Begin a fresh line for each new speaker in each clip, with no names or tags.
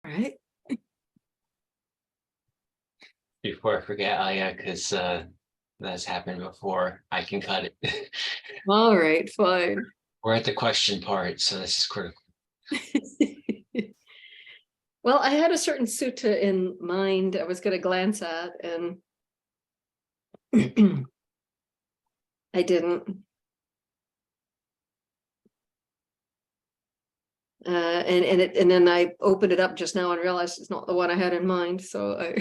right.
Before I forget, Aya, because that's happened before, I can cut it.
All right, fine.
We're at the question part, so this is critical.
Well, I had a certain sutta in mind I was going to glance at, and I didn't. And then I opened it up just now and realized it's not the one I had in mind. So I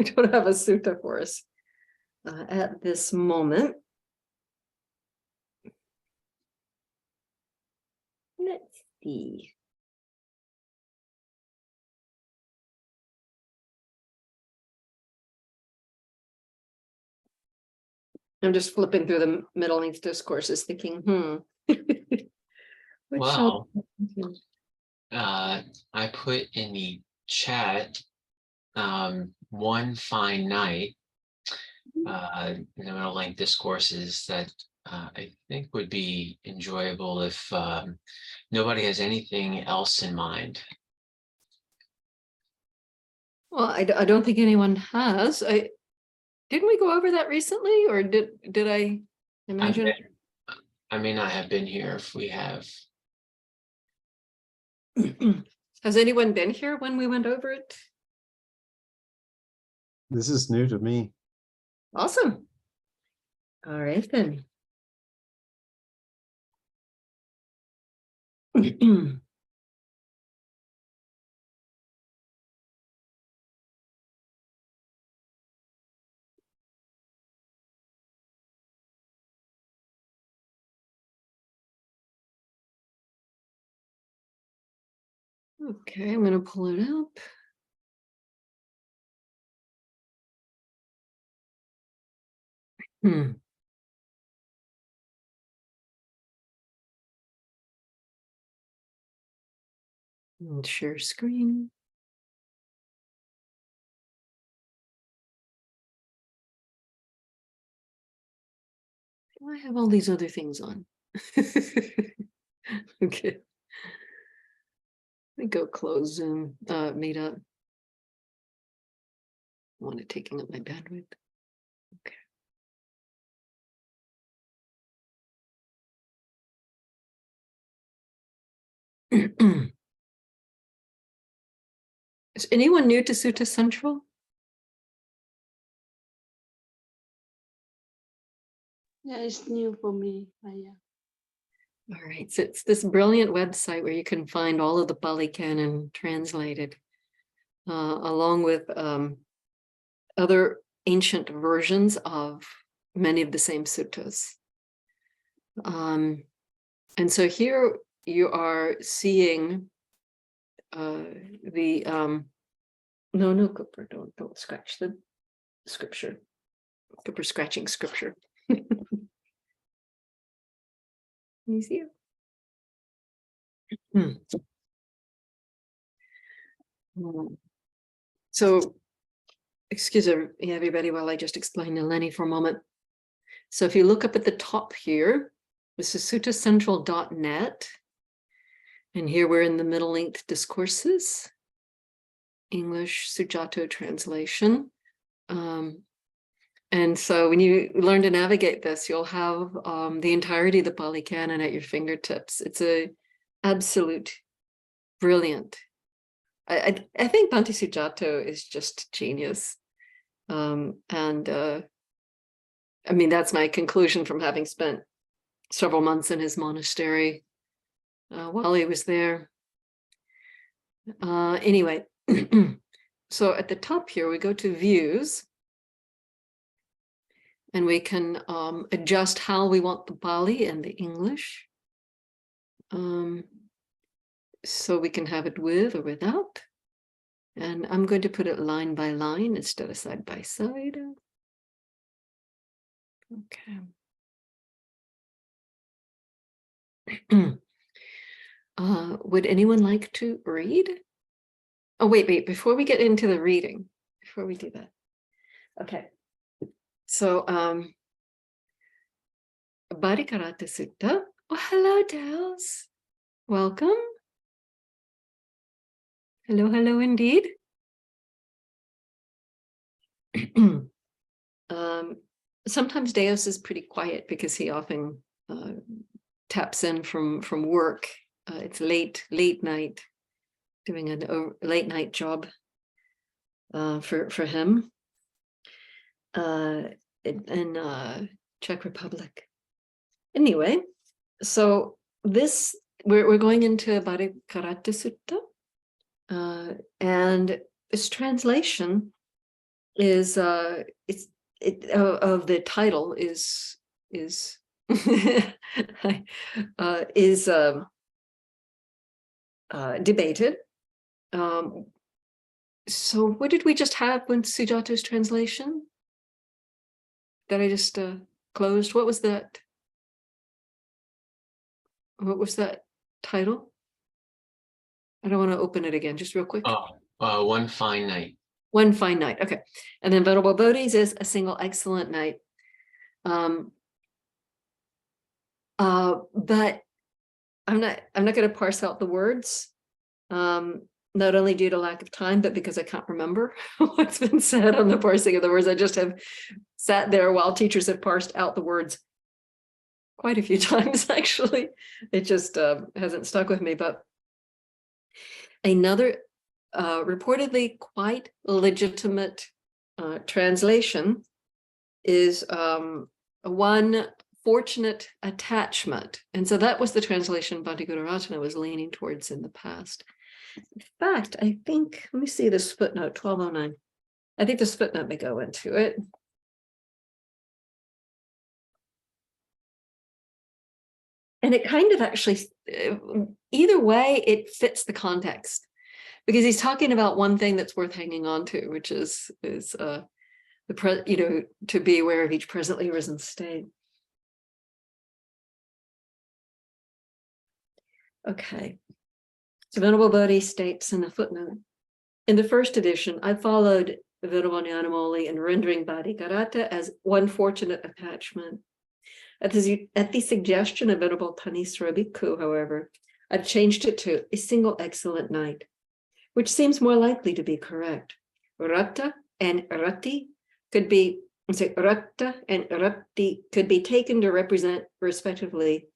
don't have a sutta for us at this moment. Let's see. I'm just flipping through the Middle Length discourses thinking,
Well, I put in the chat one fine night in the Middle Length discourses that I think would be enjoyable if nobody has anything else in mind.
Well, I don't think anyone has. Didn't we go over that recently, or did I imagine?
I may not have been here if we have.
Has anyone been here when we went over it?
This is new to me.
Awesome. All right then. Okay, I'm going to pull it up. And share screen. I have all these other things on. Okay. Let me go close Zoom, Meetup. I want it taking up my bandwidth. Okay. Is anyone new to Sutta Central?
Yeah, it's new for me. Yeah.
All right, so it's this brilliant website where you can find all of the Pali Canon translated, along with other ancient versions of many of the same suttas. And so here you are seeing no, Cooper, don't scratch the scripture. Cooper scratching scripture. You see it? So, excuse me, everybody, while I just explain to Lenny for a moment. So if you look up at the top here, this is suttacentral.net. And here we're in the Middle Length Discourses, English Sujato translation. And so when you learn to navigate this, you'll have the entirety of the Pali Canon at your fingertips. It's a absolute brilliant. I think Bhante Sujato is just genius. I mean, that's my conclusion from having spent several months in his monastery while he was there. Anyway, so at the top here, we go to views. And we can adjust how we want the Pali and the English. So we can have it with or without. And I'm going to put it line by line instead of side by side. Okay. Would anyone like to read? Oh, wait, before we get into the reading, before we do that. Okay. So, Bharikarata Sutta. Oh, hello, Dels. Welcome. Hello, hello, indeed. Sometimes Deos is pretty quiet because he often taps in from work. It's late night, doing a late night job for him in Czech Republic. Anyway, so this we're going into Bhadikaratta Sutta, and its translation is of the title is debated. So what did we just have when Sujata's translation that I just closed? What was that? What was that title? I don't want to open it again, just real quick.
One Fine Night.
One Fine Night. Okay. And then Venerable Bodhi's is A Single Excellent Night. But I'm not going to parse out the words, not only due to lack of time, but because I can't remember what's been said on the parsing of the words. I just have sat there while teachers have parsed out the words quite a few times, actually. It just hasn't stuck with me. But another reportedly quite legitimate translation is one fortunate attachment. And so that was the translation Bhante Gunaratana was leaning towards in the past. In fact, I think, let me see this footnote, 1209. I think this footnote may go into it. And it kind of actually, either way, it fits the context, because he's talking about one thing that's worth hanging on to, which is to be aware of each presently risen state. Okay. So Venerable Bodhi states in the footnote, in the first edition, I followed Venerable Nyanamoli in rendering Bhadikaratta as one fortunate attachment. At the suggestion of Venerable Thanissaro Bhikkhu, however, I've changed it to a single excellent night, which seems more likely to be correct. Ratta and Rati could be taken to represent, respectively,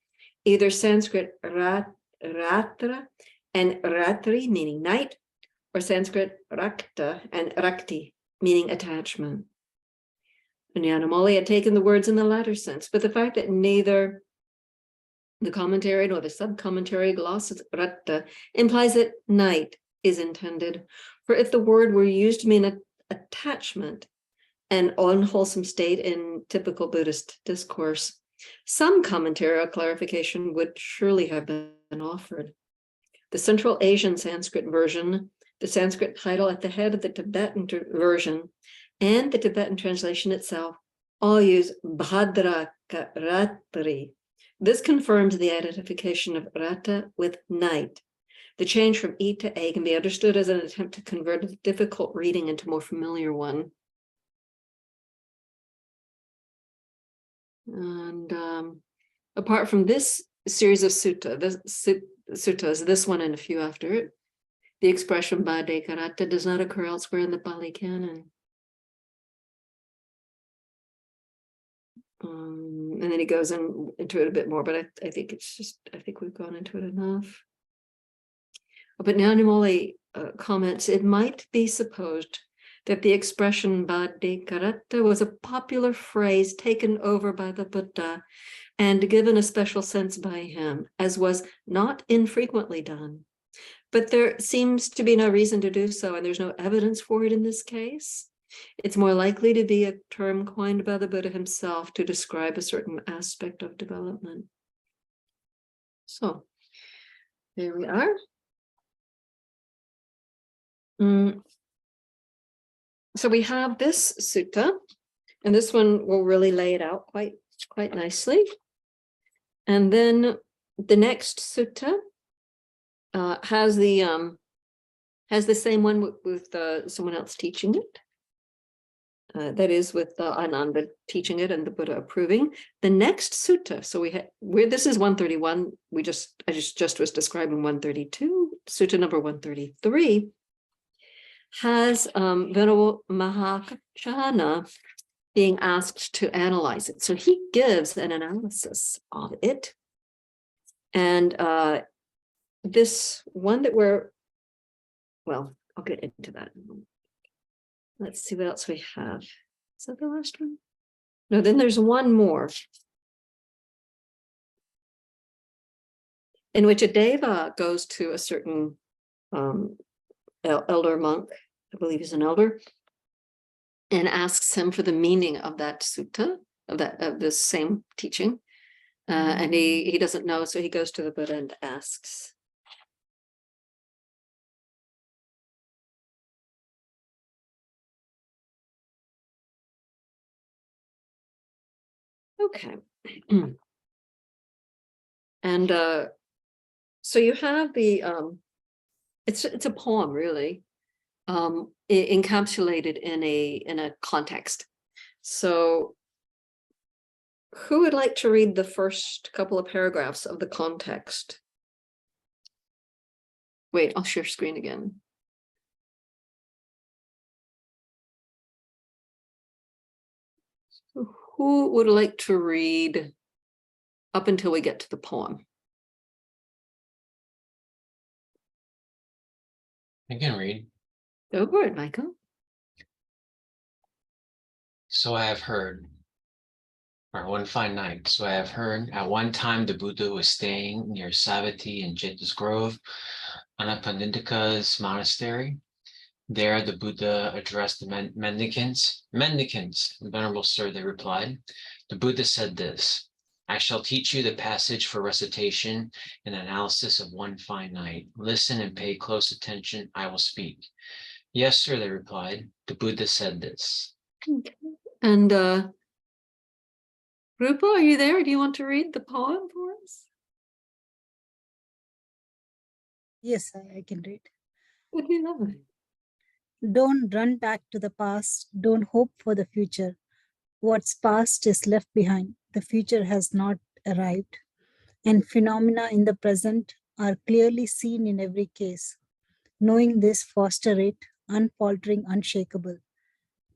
either Sanskrit Ratra and Ratri, meaning night, or Sanskrit Rakta and Rakti, meaning attachment. Nyanamoli had taken the words in the latter sense, but the fact that neither the commentary nor the sub-commentary glosses Ratta implies that night is intended. For if the word were used to mean attachment, an unwholesome state in typical Buddhist discourse, some commentary or clarification would surely have been offered. The Central Asian Sanskrit version, the Sanskrit title at the head of the Tibetan version, and the Tibetan translation itself all use Bhadrakaratri. This confirms the identification of Rata with night. The change from E to A can be understood as an attempt to convert a difficult reading into a more familiar one. And apart from this series of suttas, this one and a few after it, the expression Bhadikaratta does not occur elsewhere in the Pali Canon. And then he goes into it a bit more, but I think I think we've gone into it enough. But Nyanamoli comments, it might be supposed that the expression Bhadikaratta was a popular phrase taken over by the Buddha and given a special sense by him, as was not infrequently done. But there seems to be no reason to do so, and there's no evidence for it in this case. It's more likely to be a term coined by the Buddha himself to describe a certain aspect of development. So, there we are. So we have this sutta, and this one will really lay it out quite nicely. And then the next sutta has the same one with someone else teaching it. That is with Ananda teaching it and the Buddha approving. The next sutta, so this is 131. I just was describing 132. Sutta number 133 has Venerable Mahakachana being asked to analyze it. So he gives an analysis of it. And this one that well, I'll get into that in a moment. Let's see what else we have. Is that the last one? No, then there's one more. In which a deva goes to a certain elder monk, I believe he's an elder, and asks him for the meaning of that sutta, of this same teaching. And he doesn't know, so he goes to the Buddha and asks. Okay. And so you have the it's a poem, really, encapsulated in a context. So who would like to read the first couple of paragraphs of the context? Wait, I'll share screen again. Who would like to read up until we get to the poem?
I can read.
Go for it, Michael.
So I have heard, or one fine night, so I have heard, at one time the Buddha was staying near Savatthi in Jeta's Grove, Anapanindika's monastery. There the Buddha addressed the mendicants. Mendicants, Venerable Sir, they replied. The Buddha said this: I shall teach you the passage for recitation and analysis of one fine night. Listen and pay close attention, I will speak. Yes, sir, they replied. The Buddha said this.
Okay. And Rupa, are you there? Do you want to read the poem for us?
Yes, I can read.
Would be lovely.
Don't run back to the past. Don't hope for the future. What's past is left behind. The future has not arrived. And phenomena in the present are clearly seen in every case. Knowing this, foster it, unfaltering, unshakable.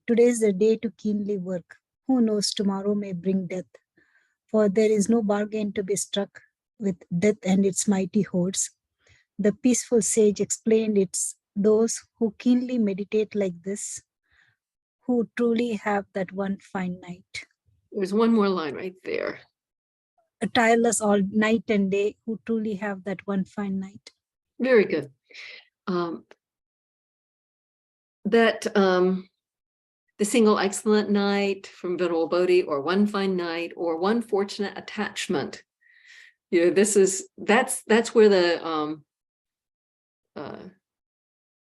Today is the day to keenly work. Who knows, tomorrow may bring death. For there is no bargain to be struck with death and its mighty hordes. The peaceful sage explained it's those who keenly meditate like this, who truly have that one fine night.
There's one more line right there.
Tireless all night and day, who truly have that one fine night.
Very good. The single excellent night from Venerable Bodhi, or one fine night, or one fortunate attachment. You know, that's where the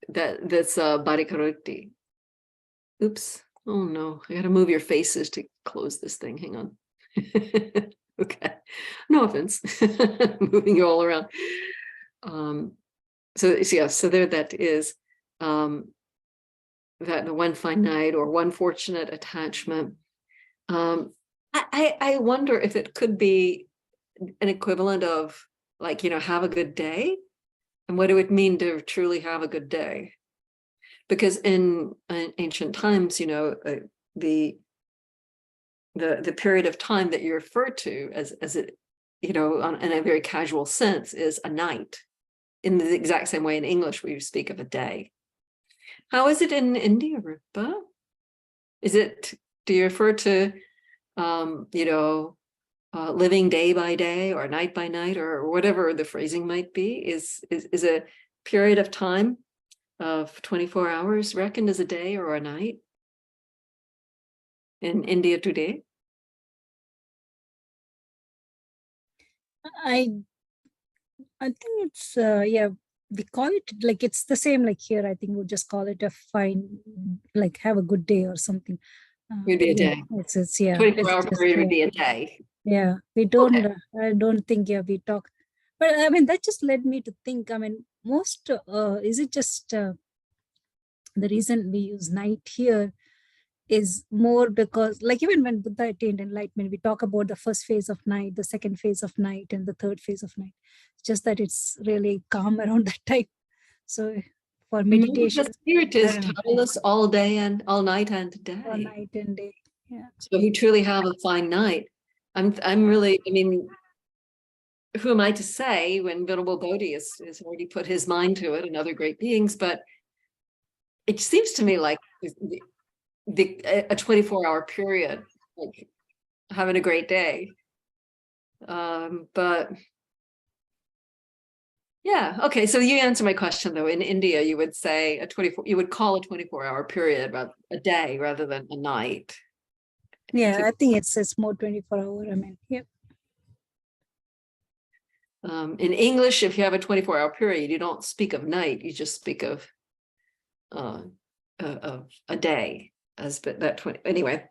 that's Bharikaruti. Oops. Oh no, I gotta move your faces to close this thing. Hang on. Okay. No offense. Moving you all around. So yeah, so there that is. That the one fine night or one fortunate attachment. I wonder if it could be an equivalent of, like, you know, have a good day, and what it would mean to truly have a good day. Because in ancient times, you know, the period of time that you refer to as it, you know, in a very casual sense, is a night. In the exact same way in English we speak of a day. How is it in India, Rupa? Do you refer to, you know, living day by day or night by night, or whatever the phrasing might be? Is a period of time of 24 hours reckoned as a day or a night in India today?
I think it's yeah, we call it like it's the same like here. I think we'll just call it a fine, like have a good day or something.
Would be a
yeah,
day.
it's yeah.
24-hour period would be a day.
Yeah, we don't.
Okay.
I don't think we talk. But I mean, that just led me to think. I mean, most is it just the reason we use night here is more because, like, even when Buddha attained enlightenment, we talk about the first phase of night, the second phase of night, and the third phase of night. It's just that it's really calm around that time. So for
No,
meditation.
because here it
I
is
don't know,
tireless all day and all night and day.
all night and day. Yeah.
So he truly have a fine night. I'm really, I mean, who am I to say when Venerable Bodhi has already put his mind to it and other great beings, but it seems to me like a 24-hour period, like having a great day. But yeah, okay. So you answer my question though. In India, you would say you would call a 24-hour period about a day rather than a night.
Yeah, I think it's more 24-hour. I mean, yeah.
In English, if you have a 24-hour period, you don't speak of night, you just speak of a day as that 20 anyway.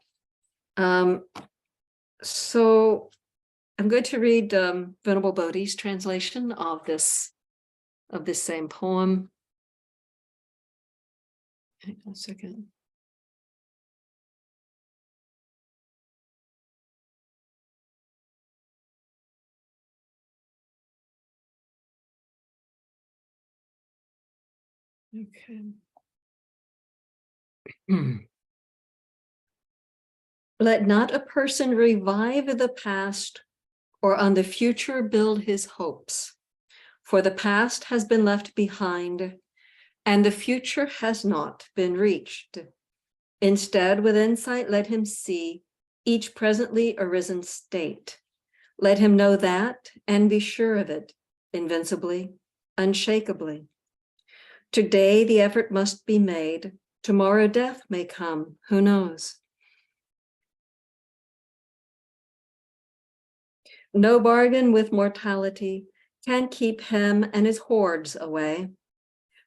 So I'm going to read Venerable Bodhi's translation of this same poem. Hang on a second. Okay. Let not a person revive the past or on the future build his hopes, for the past has been left behind and the future has not been reached. Instead, with insight, let him see each presently arisen state. Let him know that and be sure of it, invincibly, unshakably. Today, the effort must be made. Tomorrow, death may come. Who knows? No bargain with mortality can keep him and his hordes away.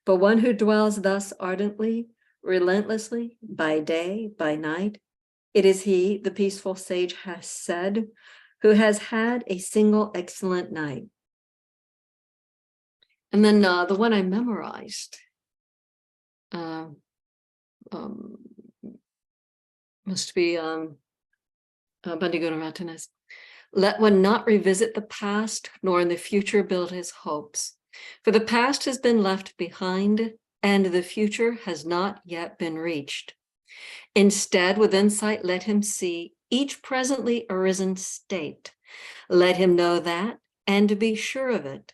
But one who dwells thus ardently, relentlessly, by day, by night, it is he, the peaceful sage has said, who has had a single excellent night. And then the one I memorized must be Bandhiguru Ratana's. Let one not revisit the past, nor in the future build his hopes. For the past has been left behind, and the future has not yet been reached. Instead, with insight, let him see each presently arisen state. Let him know that, and be sure of it,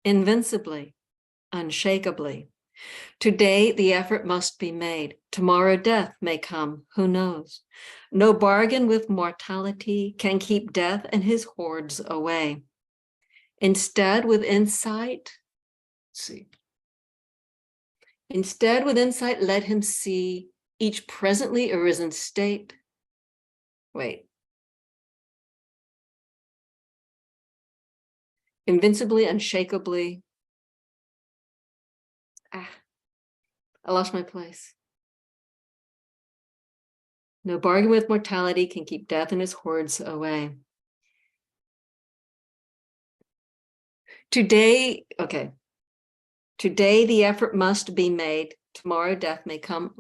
invincibly, unshakably. Today, the effort must be made. Tomorrow, death may come. Who knows? No bargain with mortality can keep death and his hordes away. Instead, with insight, let him see each presently arisen state. Invincibly, unshakably. I lost my place. No bargain with mortality can keep death and his hordes away. Today, the effort must be made. Tomorrow, death may come.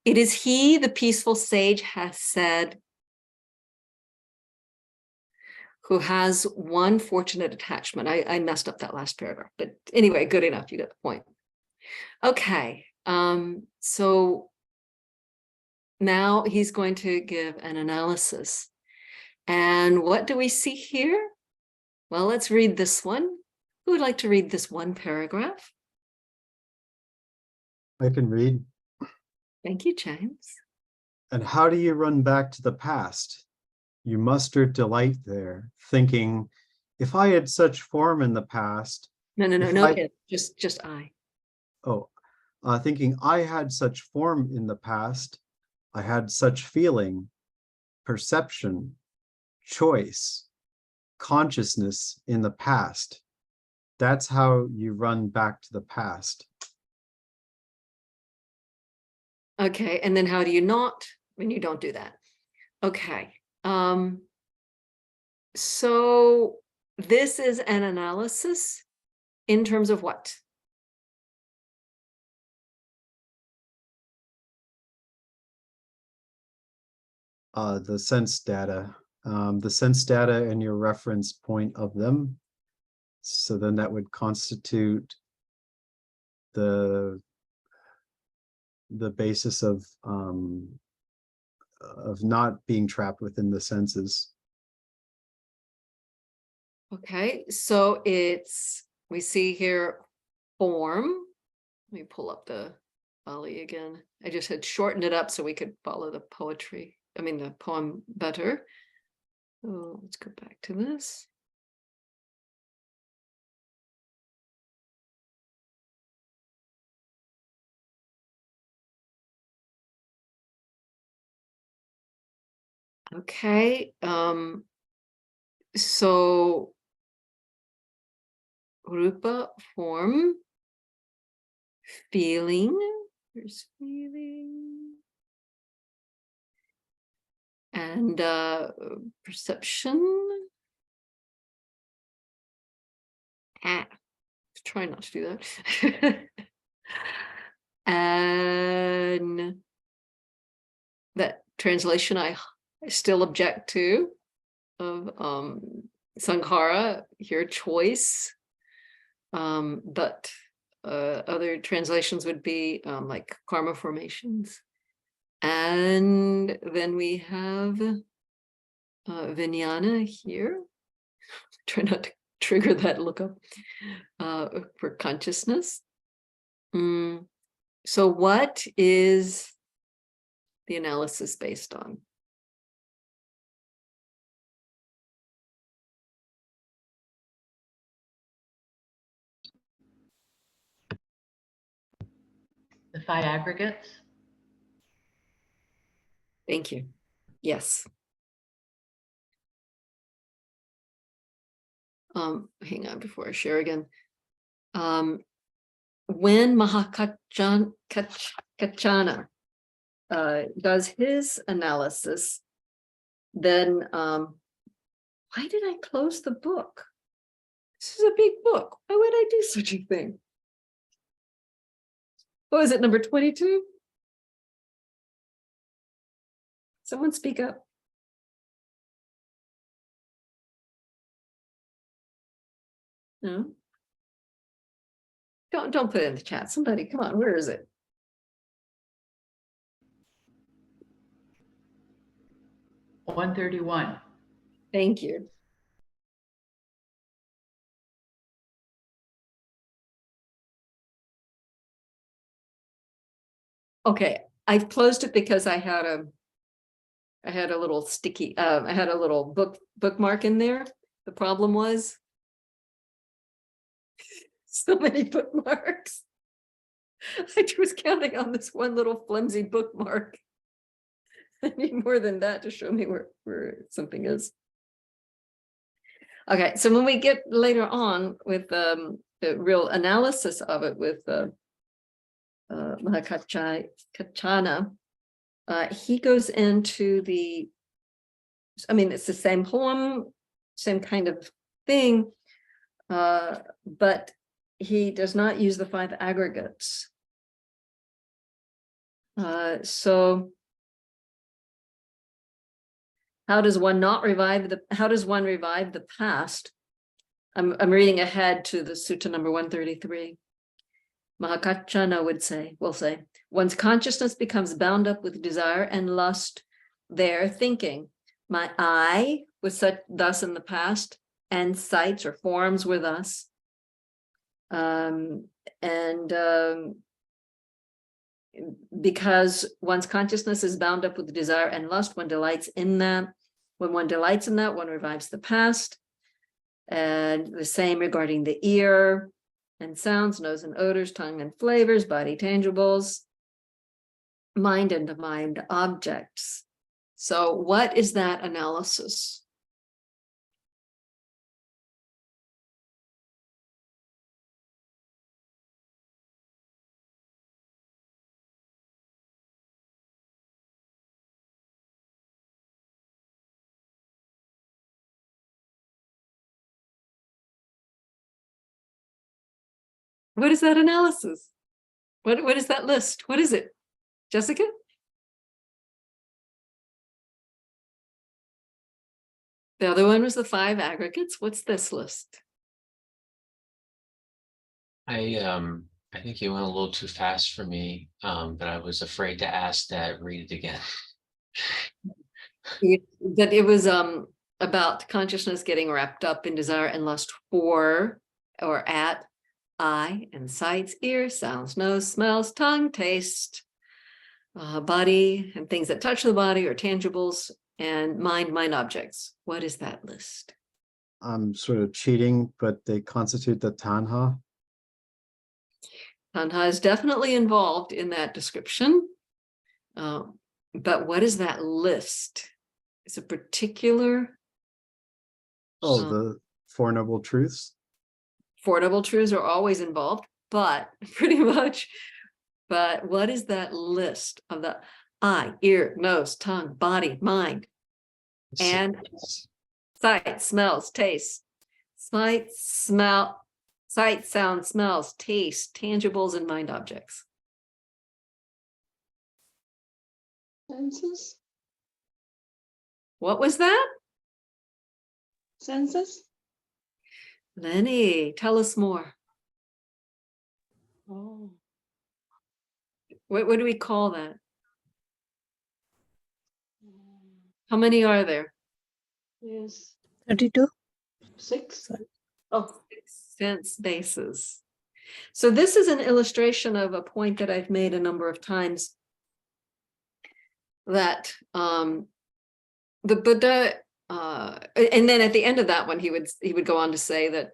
It is he, the peaceful sage, has said, who has one fortunate attachment. I messed up that last paragraph, but anyway, good enough. You got the point. Okay. So now he's going to give an analysis. And what do we see here? Well, let's read this one. Who would like to read this one paragraph?
I can read.
Thank you, James.
And how do you run back to the past? You muster delight there, thinking, if I had such form in the past.
No, just I.
Oh, thinking I had such form in the past. I had such feeling, perception, choice, consciousness in the past. That's how you run back to the past.
Okay, and then how do you not when you don't do that? Okay. So this is an analysis in terms of what?
The sense data and your reference point of them. So then that would constitute the basis of not being trapped within the senses.
Okay, so we see here form. Let me pull up the Bali again. I just had shortened it up so we could follow the the poem better. So let's go back to this. Okay, so rupa, form, feeling, there's feeling, and perception. Try not to do that. And that translation I still object to of sankhara, here choice. But other translations would be like karma formations. And then we have vijnana here. Try not to trigger that lookup for consciousness. So what is the analysis based on?
The 5 aggregates.
Thank you. Yes. Hang on before I share again. When Mahakachana does his analysis, then why did I close the book? This is a big book. Why would I do such a thing? What was it, number 22? Someone speak up. No? Don't put it in the chat. Somebody, come on, where is it?
– 131.
Thank you. Okay, I've closed it because I had a little sticky, I had a little bookmark in there. The problem was so many bookmarks. I was counting on this one little flimsy bookmark. I need more than that to show me where something is. Okay, so when we get later on with the real analysis of it with Mahakachana, he goes into it's the same poem, same kind of thing, but he does not use the 5 aggregates. So how does one revive the past? I'm reading ahead to the sutta number 133. Mahakachana will say, one's consciousness becomes bound up with desire and lust, there thinking, my I was thus in the past, and sights or forms were thus. Because one's consciousness is bound up with desire and lust, one delights in that. When one delights in that, one revives the past. And the same regarding the ear and sounds, nose and odors, tongue and flavors, body tangibles, mind and mind objects. So what is that analysis? What is that analysis? What is that list? What is it? Jessica? The other one was the 5 aggregates. What's this list?
I think you went a little too fast for me, but I was afraid to ask that. Read it again.
That it was about consciousness getting wrapped up in desire and lust for or at eye and sights, ear, sounds, nose, smells, tongue, taste, body, and things that touch the body or tangibles, and mind objects. What is that list?
I'm sort of cheating, but they constitute the tanha.
Tanha is definitely involved in that description. But what is that list? It's a particular
Oh, the Four Noble Truths.
Four Noble Truths are always involved, but pretty much. But what is that list of the eye, ear, nose, tongue, body, mind, and sight, smells, taste, sight, sound, smells, taste, tangibles, and mind objects?
Senses?
What was that?
Senses?
Lenny, tell us more.
Oh,
What do we call that?
mm,
How many are there?
yes.
32.
6?
Sorry.
Oh,
6 sense bases. So this is an illustration of a point that I've made a number of times, that the Buddha, and then at the end of that one, he would go on to say that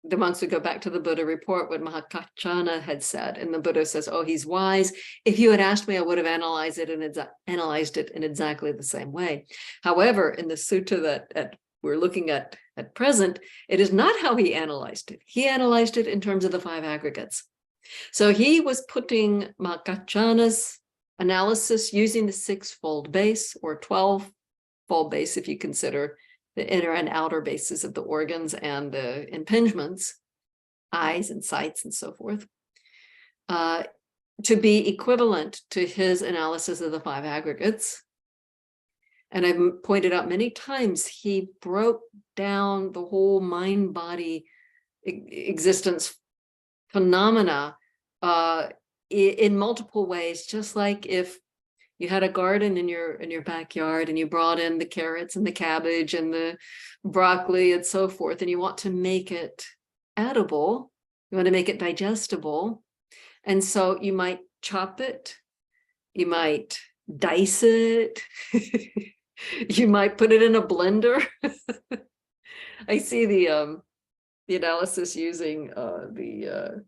the monks would go back to the Buddha report what Mahakachana had said, and the Buddha says, "Oh, he's wise. If you had asked me, I would have analyzed it in exactly the same way." However, in the sutta that we're looking at present, it is not how he analyzed it. He analyzed it in terms of the 5 aggregates. So he was putting Mahakachana's analysis using the 6-fold base, or 12-fold base if you consider the inner and outer bases of the organs and the impingements, eyes and sights and so forth, to be equivalent to his analysis of the 5 aggregates. And I've pointed out many times, he broke down the whole mind-body existence phenomena in multiple ways, just like if you had a garden in your backyard and you brought in the carrots and the cabbage and the broccoli and so forth, and you want to make it edible, you want to make it digestible. And so you might chop it, you might dice it, you might put it in a blender. I see the analysis using the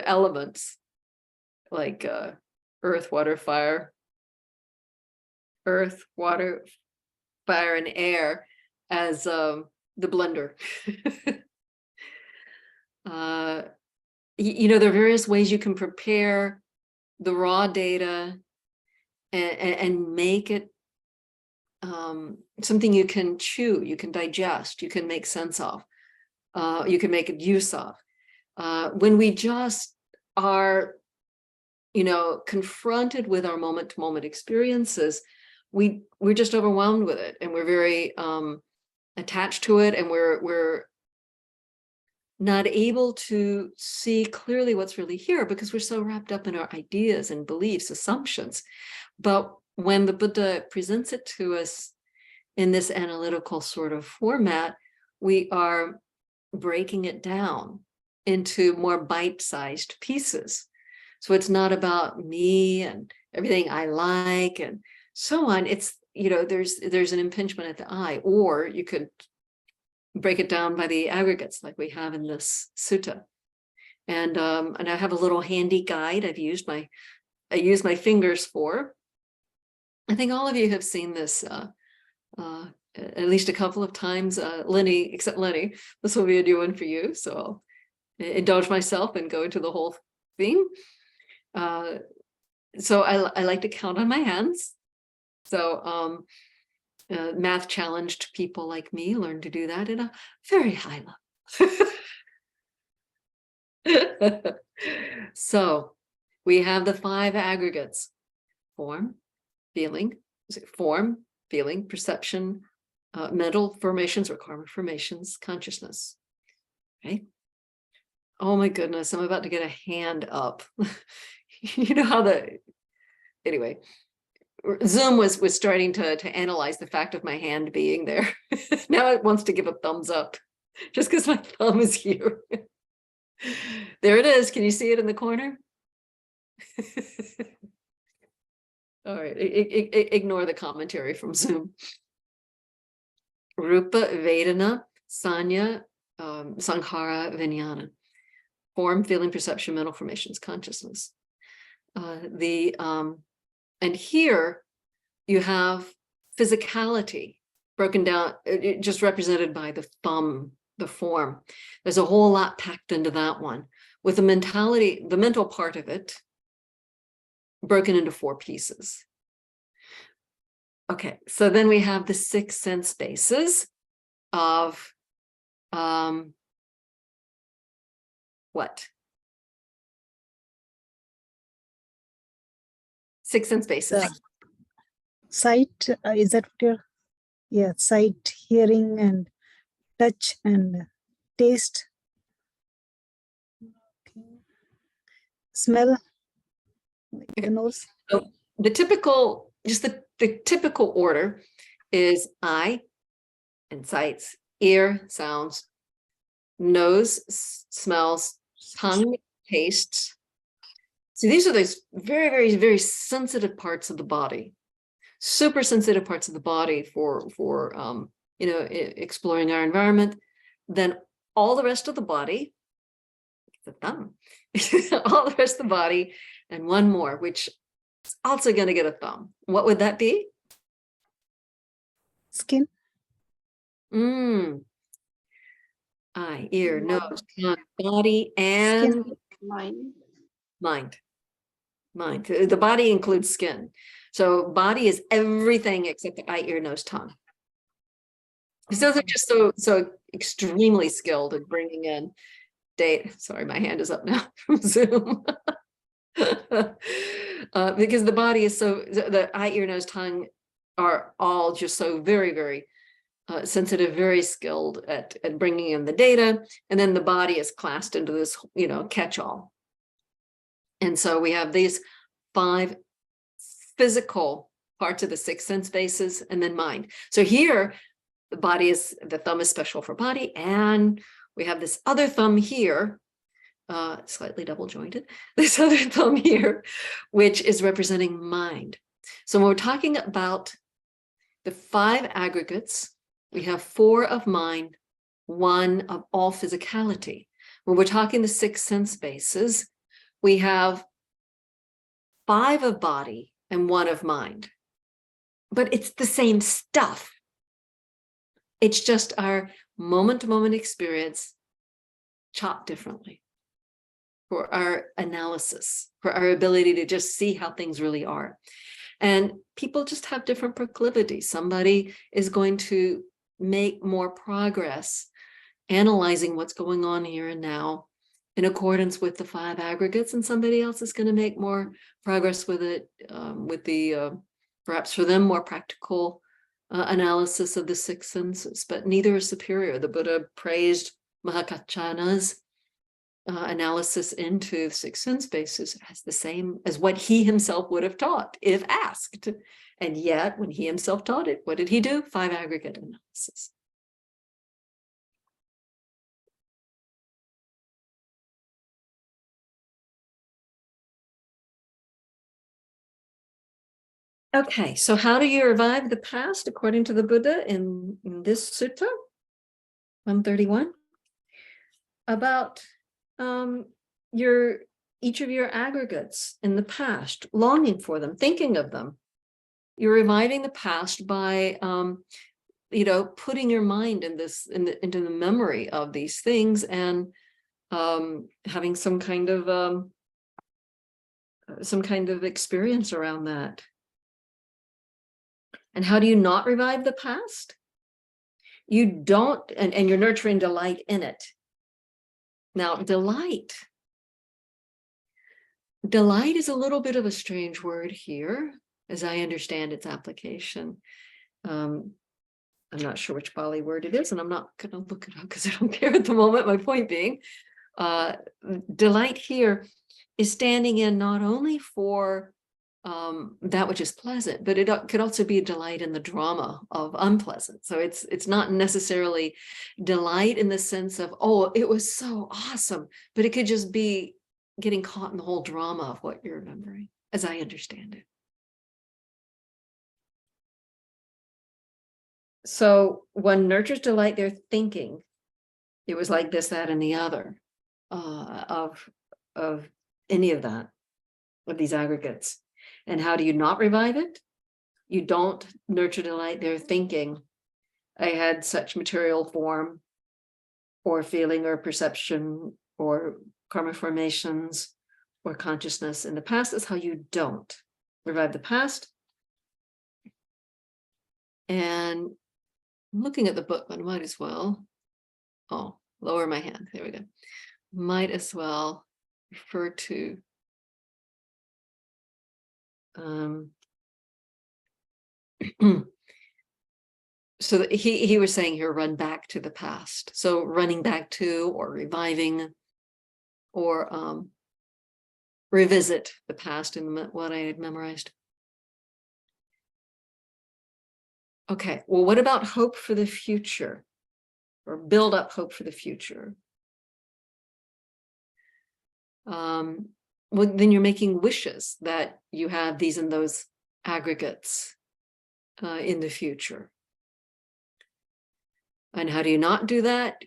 elements, like earth, water, fire, and air as the blender. There are various ways you can prepare the raw data and make it something you can chew, you can digest, you can make sense of, you can make use of. When we just are confronted with our moment-to-moment experiences, we're just overwhelmed with it, and we're very attached to it, and we're not able to see clearly what's really here because we're so wrapped up in our ideas and beliefs, assumptions. But when the Buddha presents it to us in this analytical sort of format, we are breaking it down into more bite-sized pieces. So it's not about me and everything I like and so on. It's, there's an impingement at the eye, or you could break it down by the aggregates like we have in this sutta. And I have a little handy guide I use my fingers for. I think all of you have seen this at least a couple of times. Lenny, except Lenny, this will be a new one for you. So I'll indulge myself and go into the whole thing. So I like to count on my hands. So math challenged people like me learn to do that at a very high level. So we have the 5 aggregates: form, feeling, perception, mental formations or karma formations, consciousness. Okay. Oh my goodness, I'm about to get a hand up. You know how anyway, Zoom was starting to analyze the fact of my hand being there. Now it wants to give a thumbs up just because my thumb is here. There it is. Can you see it in the corner? All right, ignore the commentary from Zoom. Rupa, Vedana, Sanya, Sankhara, Vijnana. Form, feeling, perception, mental formations, consciousness. And here you have physicality broken down, just represented by the thumb, the form. There's a whole lot packed into that one, with the mentality, the mental part of it, broken into 4 pieces. Okay, so then we have the 6 sense bases of what? 6 sense bases.
Sight, is that what you're, yeah, sight, hearing, and touch, and taste. Okay. Smell, like the nose.
So the typical, just the typical order is eye and sights, ear, sounds, nose, smells, tongue, tastes. So these are those very, very, very sensitive parts of the body, super sensitive parts of the body for exploring our environment. Then all the rest of the body, the thumb, all the rest of the body, and one more, which is also going to get a thumb. What would that be?
Skin.
Eye, ear, nose, tongue, body, and
Mind.
Mind. The body includes skin. So body is everything except the eye, ear, nose, tongue. Because those are just so extremely skilled at bringing in data. Sorry, my hand is up now from Zoom. Because the body is the eye, ear, nose, tongue are all just so very, very sensitive, very skilled at bringing in the data. And then the body is classed into this, catch-all. And so we have these 5 physical parts of the 6 sense bases, and then mind. So here, the thumb is special for body, and we have this other thumb here, slightly double jointed, this other thumb here, which is representing mind. So when we're talking about the 5 aggregates, we have 4 of mind, 1 of all physicality. When we're talking the 6 sense bases, we have 5 of body and 1 of mind. But it's the same stuff. It's just our moment-to-moment experience chopped differently for our analysis, for our ability to just see how things really are. And people just have different proclivities. Somebody is going to make more progress analyzing what's going on here and now in accordance with the 5 aggregates, and somebody else is going to make more progress with it, with the perhaps for them more practical analysis of the 6 senses. But neither is superior. The Buddha praised Mahakachana's analysis into 6 sense bases as the same as what he himself would have taught if asked. And yet, when he himself taught it, what did he do? 5 aggregate analysis. Okay, so how do you revive the past according to the Buddha in this sutta, 131? About each of your aggregates in the past, longing for them, thinking of them. You're reviving the past by putting your mind into the memory of these things, and having some kind of experience around that. And how do you not revive the past? You don't, and you're nurturing delight in it. Now, delight is a little bit of a strange word here, as I understand its application. I'm not sure which Pali word it is, and I'm not going to look it up because I don't care at the moment, my point being. Delight here is standing in not only for that which is pleasant, but it could also be a delight in the drama of unpleasant. So it's not necessarily delight in the sense of, oh, it was so awesome, but it could just be getting caught in the whole drama of what you're remembering, as I understand it. So one nurtures delight, they're thinking it was like this, that, and the other of any of that, of these aggregates. And how do you not revive it? You don't nurture delight, they're thinking, I had such material form or feeling or perception or karma formations or consciousness in the past. Is how you don't revive the past. And I'm looking at the book, but I might as well, lower my hand, there we go. Might as well refer to so that he was saying here, run back to the past. So running back to or reviving or revisit the past in what I had memorized. Okay, well, what about hope for the future or build up hope for the future? Well, then you're making wishes that you have these and those aggregates in the future. And how do you not do that?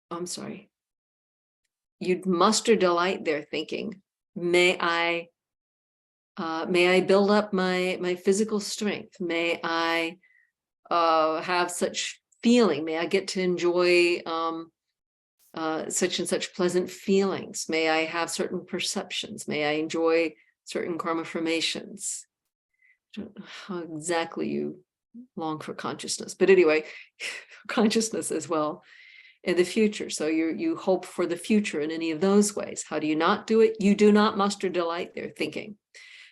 I'm sorry. You'd muster delight there thinking, may I build up my physical strength? May I have such feeling? May I get to enjoy such and such pleasant feelings? May I have certain perceptions? May I enjoy certain karma formations? I don't know how exactly you long for consciousness, but anyway, consciousness as well in the future. So you hope for the future in any of those ways. How do you not do it? You do not muster delight there thinking.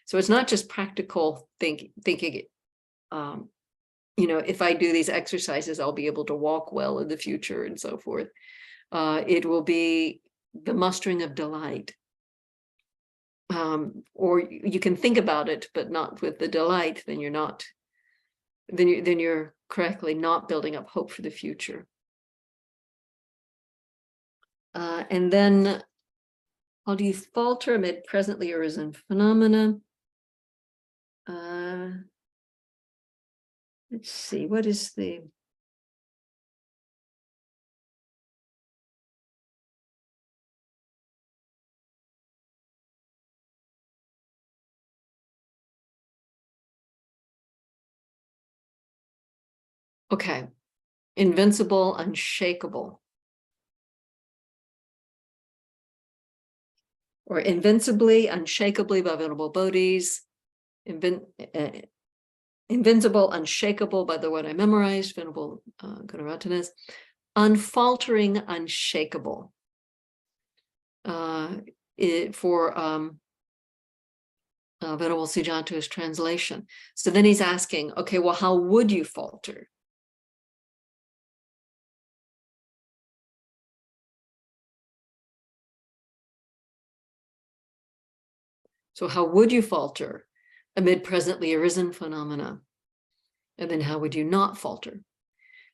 So it's not just practical thinking, if I do these exercises, I'll be able to walk well in the future and so forth. It will be the mustering of delight. Or you can think about it, but not with the delight, then you're not, then you're correctly not building up hope for the future. And then how do you falter amid presently arisen phenomena? Let's see, what is the... Okay, invincible, unshakable. Or invincibly, unshakably by venerable bodhis. Invincible, unshakable by the one I memorized, venerable Gunaratana. Unfaltering, unshakable. For Venerable Sujanto's translation. So then he's asking, okay, well, how would you falter? So how would you falter amid presently arisen phenomena? And then how would you not falter?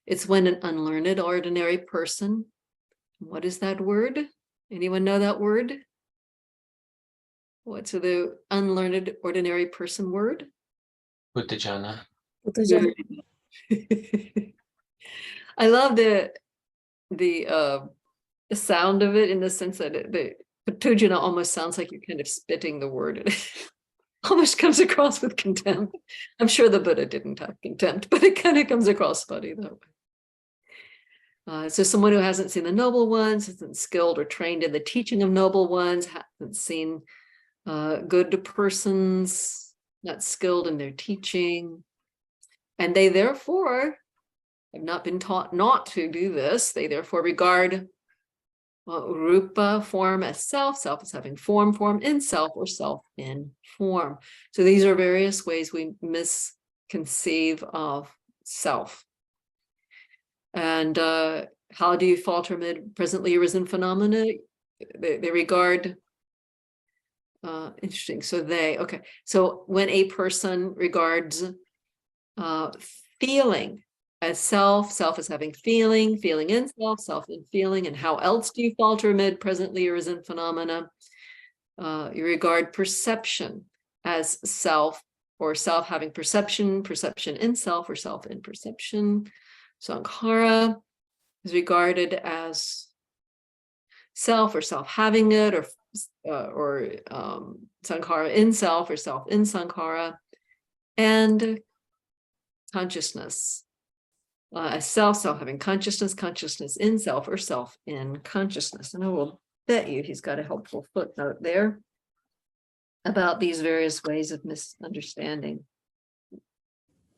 It's when an unlearned ordinary person, what is that word? Anyone know that word? What's the unlearned ordinary person word?
Uttejana.
I love the sound of it in the sense that the Patujana almost sounds like you're kind of spitting the word. It almost comes across with contempt. I'm sure the Buddha didn't have contempt, but it kind of comes across funny that way. So someone who hasn't seen the noble ones, isn't skilled or trained in the teaching of noble ones, hasn't seen good persons, not skilled in their teaching, and they therefore have not been taught not to do this. They therefore regard rupa, form, as self, self as having form in self, or self in form. So these are various ways we misconceive of self. And how do you falter amid presently arisen phenomena? they regard, interesting. So okay. So when a person regards feeling as self as having feeling in self in feeling, and how else do you falter amid presently arisen phenomena? You regard perception as self, or self having perception in self, or self in perception. Sankhara is regarded as self, or self having it, or sankhara in self, or self in sankhara. And consciousness as self having consciousness in self, or self in consciousness. And I will bet you he's got a helpful footnote there about these various ways of misunderstanding,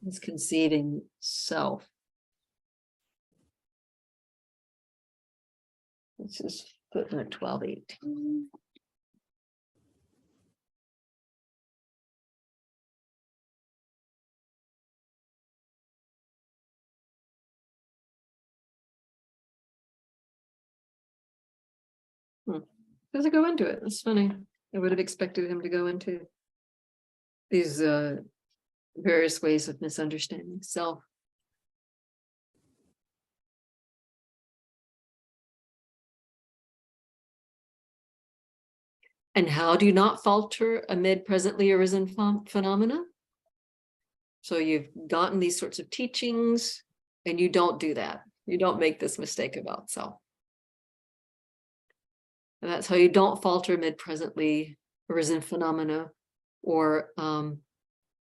misconceiving self. This is footnote 1218. Does it go into it? That's funny. I would have expected him to go into these various ways of misunderstanding self. And how do you not falter amid presently arisen phenomena? So you've gotten these sorts of teachings, and you don't do that. You don't make this mistake about self. And that's how you don't falter amid presently arisen phenomena. Or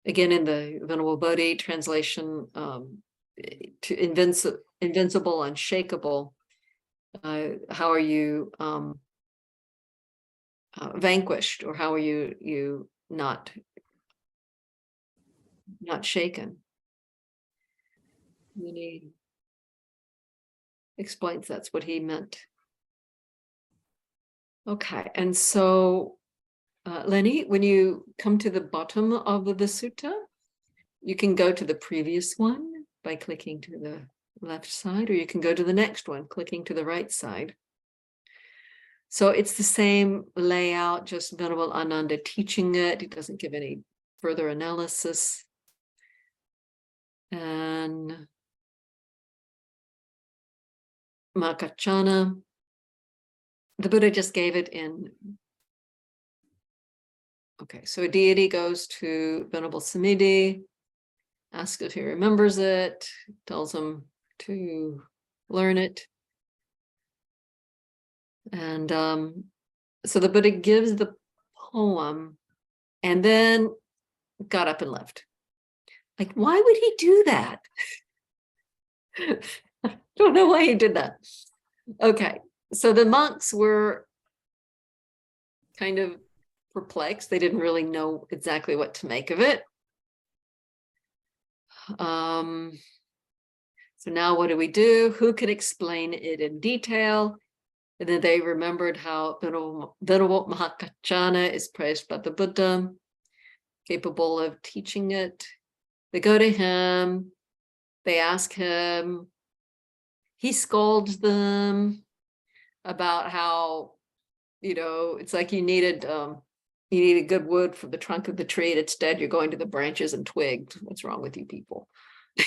again, in the Venerable Bodhi translation, to invincible, unshakable. How are you vanquished, or how are you not shaken? And he explains that's what he meant. Okay, and so Lenny, when you come to the bottom of the sutta, you can go to the previous one by clicking to the left side, or you can go to the next one, clicking to the right side. So it's the same layout, just Venerable Ananda teaching it. He doesn't give any further analysis. And Makachana, the Buddha just gave it in. Okay, so a deity goes to Venerable Samiti, asks if he remembers it, tells him to learn it. And so the Buddha gives the poem and then got up and left. Like, why would he do that? I don't know why he did that. Okay, so the monks were kind of perplexed. They didn't really know exactly what to make of it. So now what do we do? Who can explain it in detail? And then they remembered how Venerable Mahakachana is praised by the Buddha, capable of teaching it. They go to him, they ask him, he scolds them about how, it's like you needed good wood from the trunk of the tree, and instead you're going to the branches and twigs. What's wrong with you people?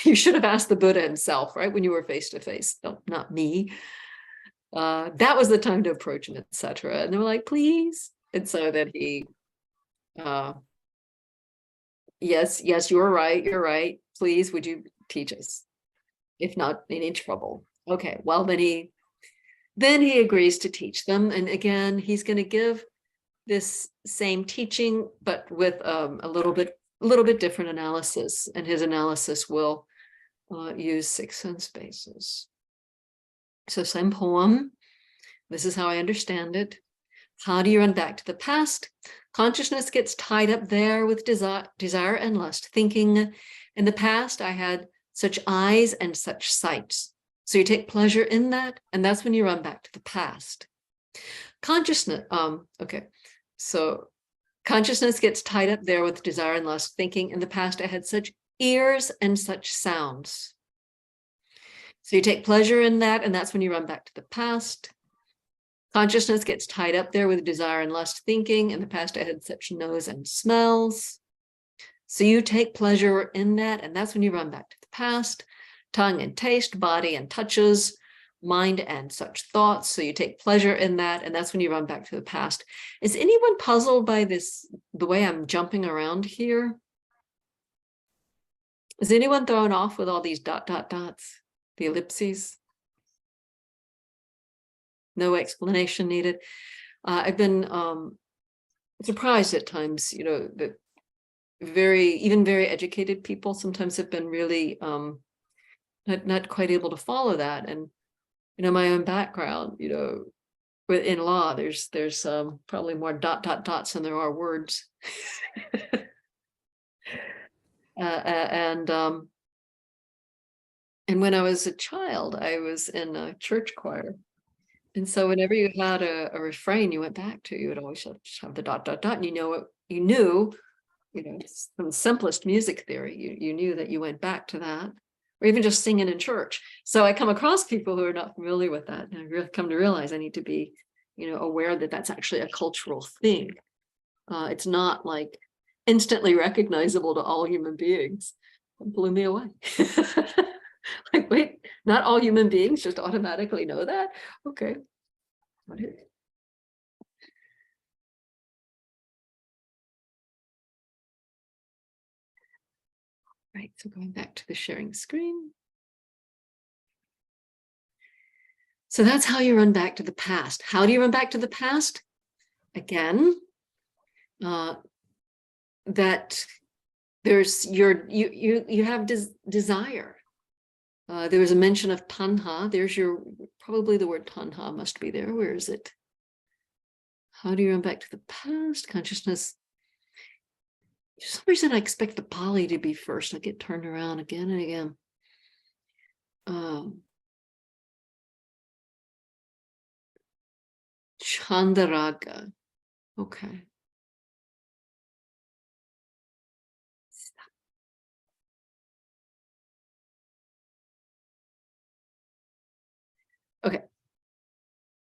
You should have asked the Buddha himself, right? When you were face to face, no, not me. That was the time to approach him, etc. And they were like, please. And so that he, yes, you're right. Please, would you teach us? If not, any trouble. Okay, well, then he agrees to teach them. And again, he's going to give this same teaching, but with a little bit different analysis. And his analysis will use 6 sense bases. So same poem. This is how I understand it. How do you run back to the past? Consciousness gets tied up there with desire and lust, thinking, in the past I had such eyes and such sights. So you take pleasure in that, and that's when you run back to the past. Consciousness, okay. So consciousness gets tied up there with desire and lust, thinking, in the past I had such ears and such sounds. So you take pleasure in that, and that's when you run back to the past. Consciousness gets tied up there with desire and lust thinking. In the past, I had such nose and smells. So you take pleasure in that, and that's when you run back to the past. Tongue and taste, body and touches, mind and such thoughts. So you take pleasure in that, and that's when you run back to the past. Is anyone puzzled by this, the way I'm jumping around here? Is anyone thrown off with all these dots, the ellipses? No explanation needed. I've been surprised at times, that even very educated people sometimes have been really not quite able to follow that. And my own background, in law, there's probably more dots than there are words. And when I was a child, I was in a church choir. And so whenever you had a refrain you went back to, you would always have the dot, and you knew, from the simplest music theory, you knew that you went back to that, or even just singing in church. So I come across people who are not familiar with that, and I really come to realize I need to be, aware that that's actually a cultural thing. It's not like instantly recognizable to all human beings. It blew me away. Like, wait, not all human beings just automatically know that? Okay. What is it? Right, so going back to the sharing screen. So that's how you run back to the past. How do you run back to the past? Again, that there's you have desire. There was a mention of tanha. There's probably the word tanha must be there. Where is it? How do you run back to the past? Consciousness. For some reason, I expect the Pali to be first. I get turned around again and again. Chandaraga. Okay. Okay.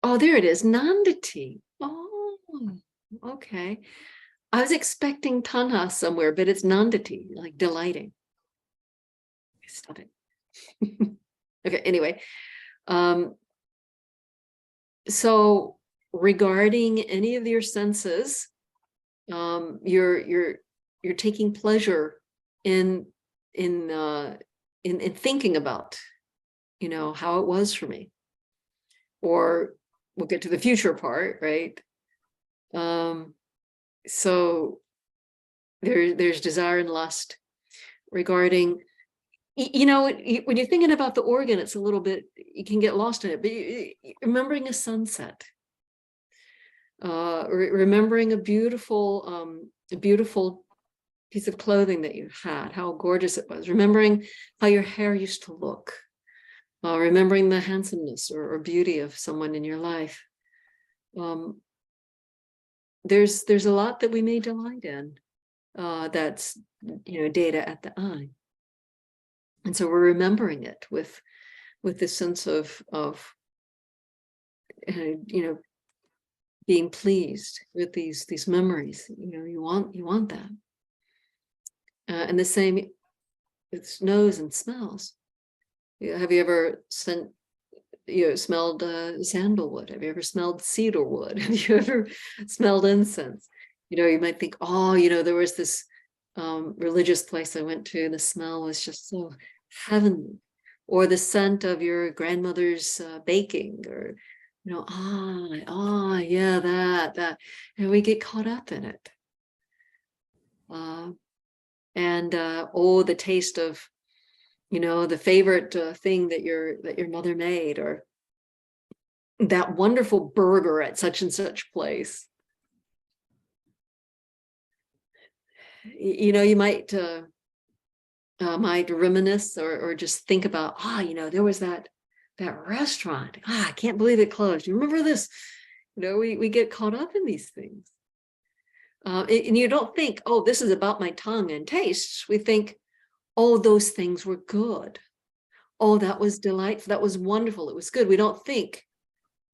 Oh, there it is. Nandati. Oh, okay. I was expecting tanha somewhere, but it's nandati, like delighting. Stop it. Okay, anyway. So regarding any of your senses, you're taking pleasure in thinking about, how it was for me. Or we'll get to the future part, right? So there's desire and lust regarding, when you're thinking about the organ, it's a little bit, you can get lost in it, but remembering a sunset, remembering a beautiful piece of clothing that you had, how gorgeous it was, remembering how your hair used to look, remembering the handsomeness or beauty of someone in your life. There's a lot that we may delight in, that's data at the eye, and so we're remembering it with this sense of being pleased with these memories. You want that, and the same with nose and smells. Have you ever smelled sandalwood? Have you ever smelled cedarwood? Have you ever smelled incense? You might think, oh, there was this religious place I went to, and the smell was just so heavenly. Or the scent of your grandmother's baking, or yeah, that, and we get caught up in it. And the taste of the favorite thing that your mother made, or that wonderful burger at such and such place. You might reminisce or just think about, there was that restaurant. I can't believe it closed. You remember this? We get caught up in these things. And you don't think, oh, this is about my tongue and tastes. We think, oh, those things were good. Oh, that was delightful. That was wonderful. It was good. We don't think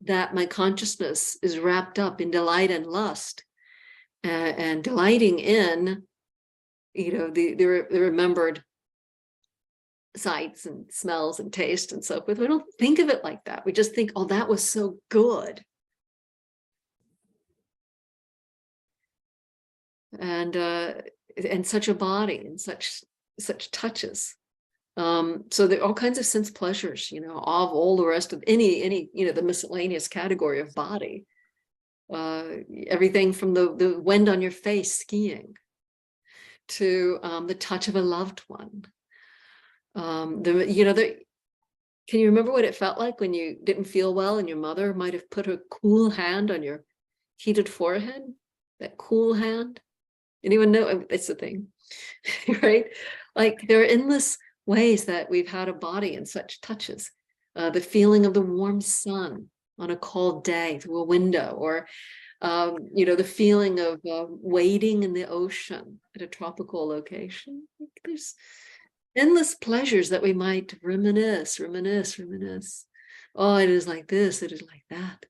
that my consciousness is wrapped up in delight and lust, and delighting in, the remembered sights and smells and taste and so forth. We don't think of it like that. We just think, oh, that was so good. And such a body and such touches. So there are all kinds of sense pleasures, of all the rest of any, the miscellaneous category of body. Everything from the wind on your face skiing to the touch of a loved one. Can you remember what it felt like when you didn't feel well and your mother might have put a cool hand on your heated forehead? That cool hand. Anyone know? It's a thing, right? Like there are endless ways that we've had a body and such touches. The feeling of the warm sun on a cold day through a window, or the feeling of wading in the ocean at a tropical location. There's endless pleasures that we might reminisce. Oh, it is like this, it is like that.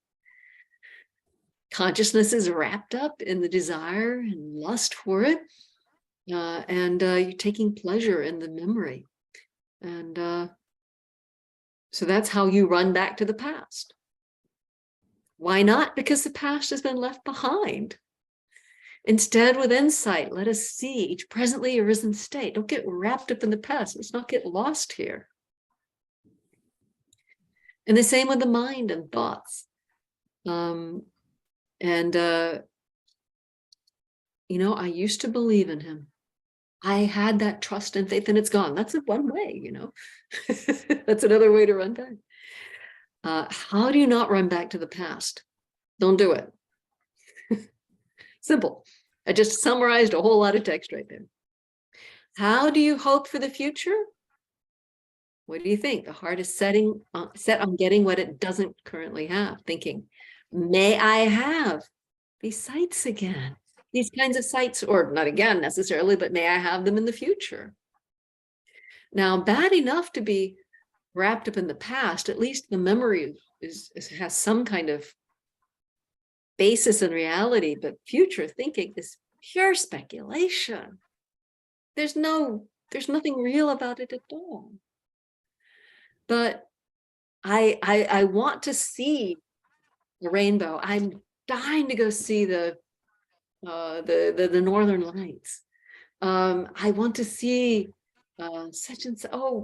Consciousness is wrapped up in the desire and lust for it. And you're taking pleasure in the memory. And so that's how you run back to the past. Why not? Because the past has been left behind. Instead, with insight, let us see each presently arisen state. Don't get wrapped up in the past. Let's not get lost here. And the same with the mind and thoughts. I used to believe in him. I had that trust and faith, and it's gone. That's one way, That's another way to run back. How do you not run back to the past? Don't do it. Simple. I just summarized a whole lot of text right there. How do you hope for the future? What do you think? The heart is set on getting what it doesn't currently have, thinking, may I have these sights again? These kinds of sights, or not again necessarily, but may I have them in the future? Now, bad enough to be wrapped up in the past, at least the memory has some kind of basis in reality, but future thinking is pure speculation. There's nothing real about it at all. But I want to see the rainbow. I'm dying to go see the Northern Lights. I want to see such and such. Oh,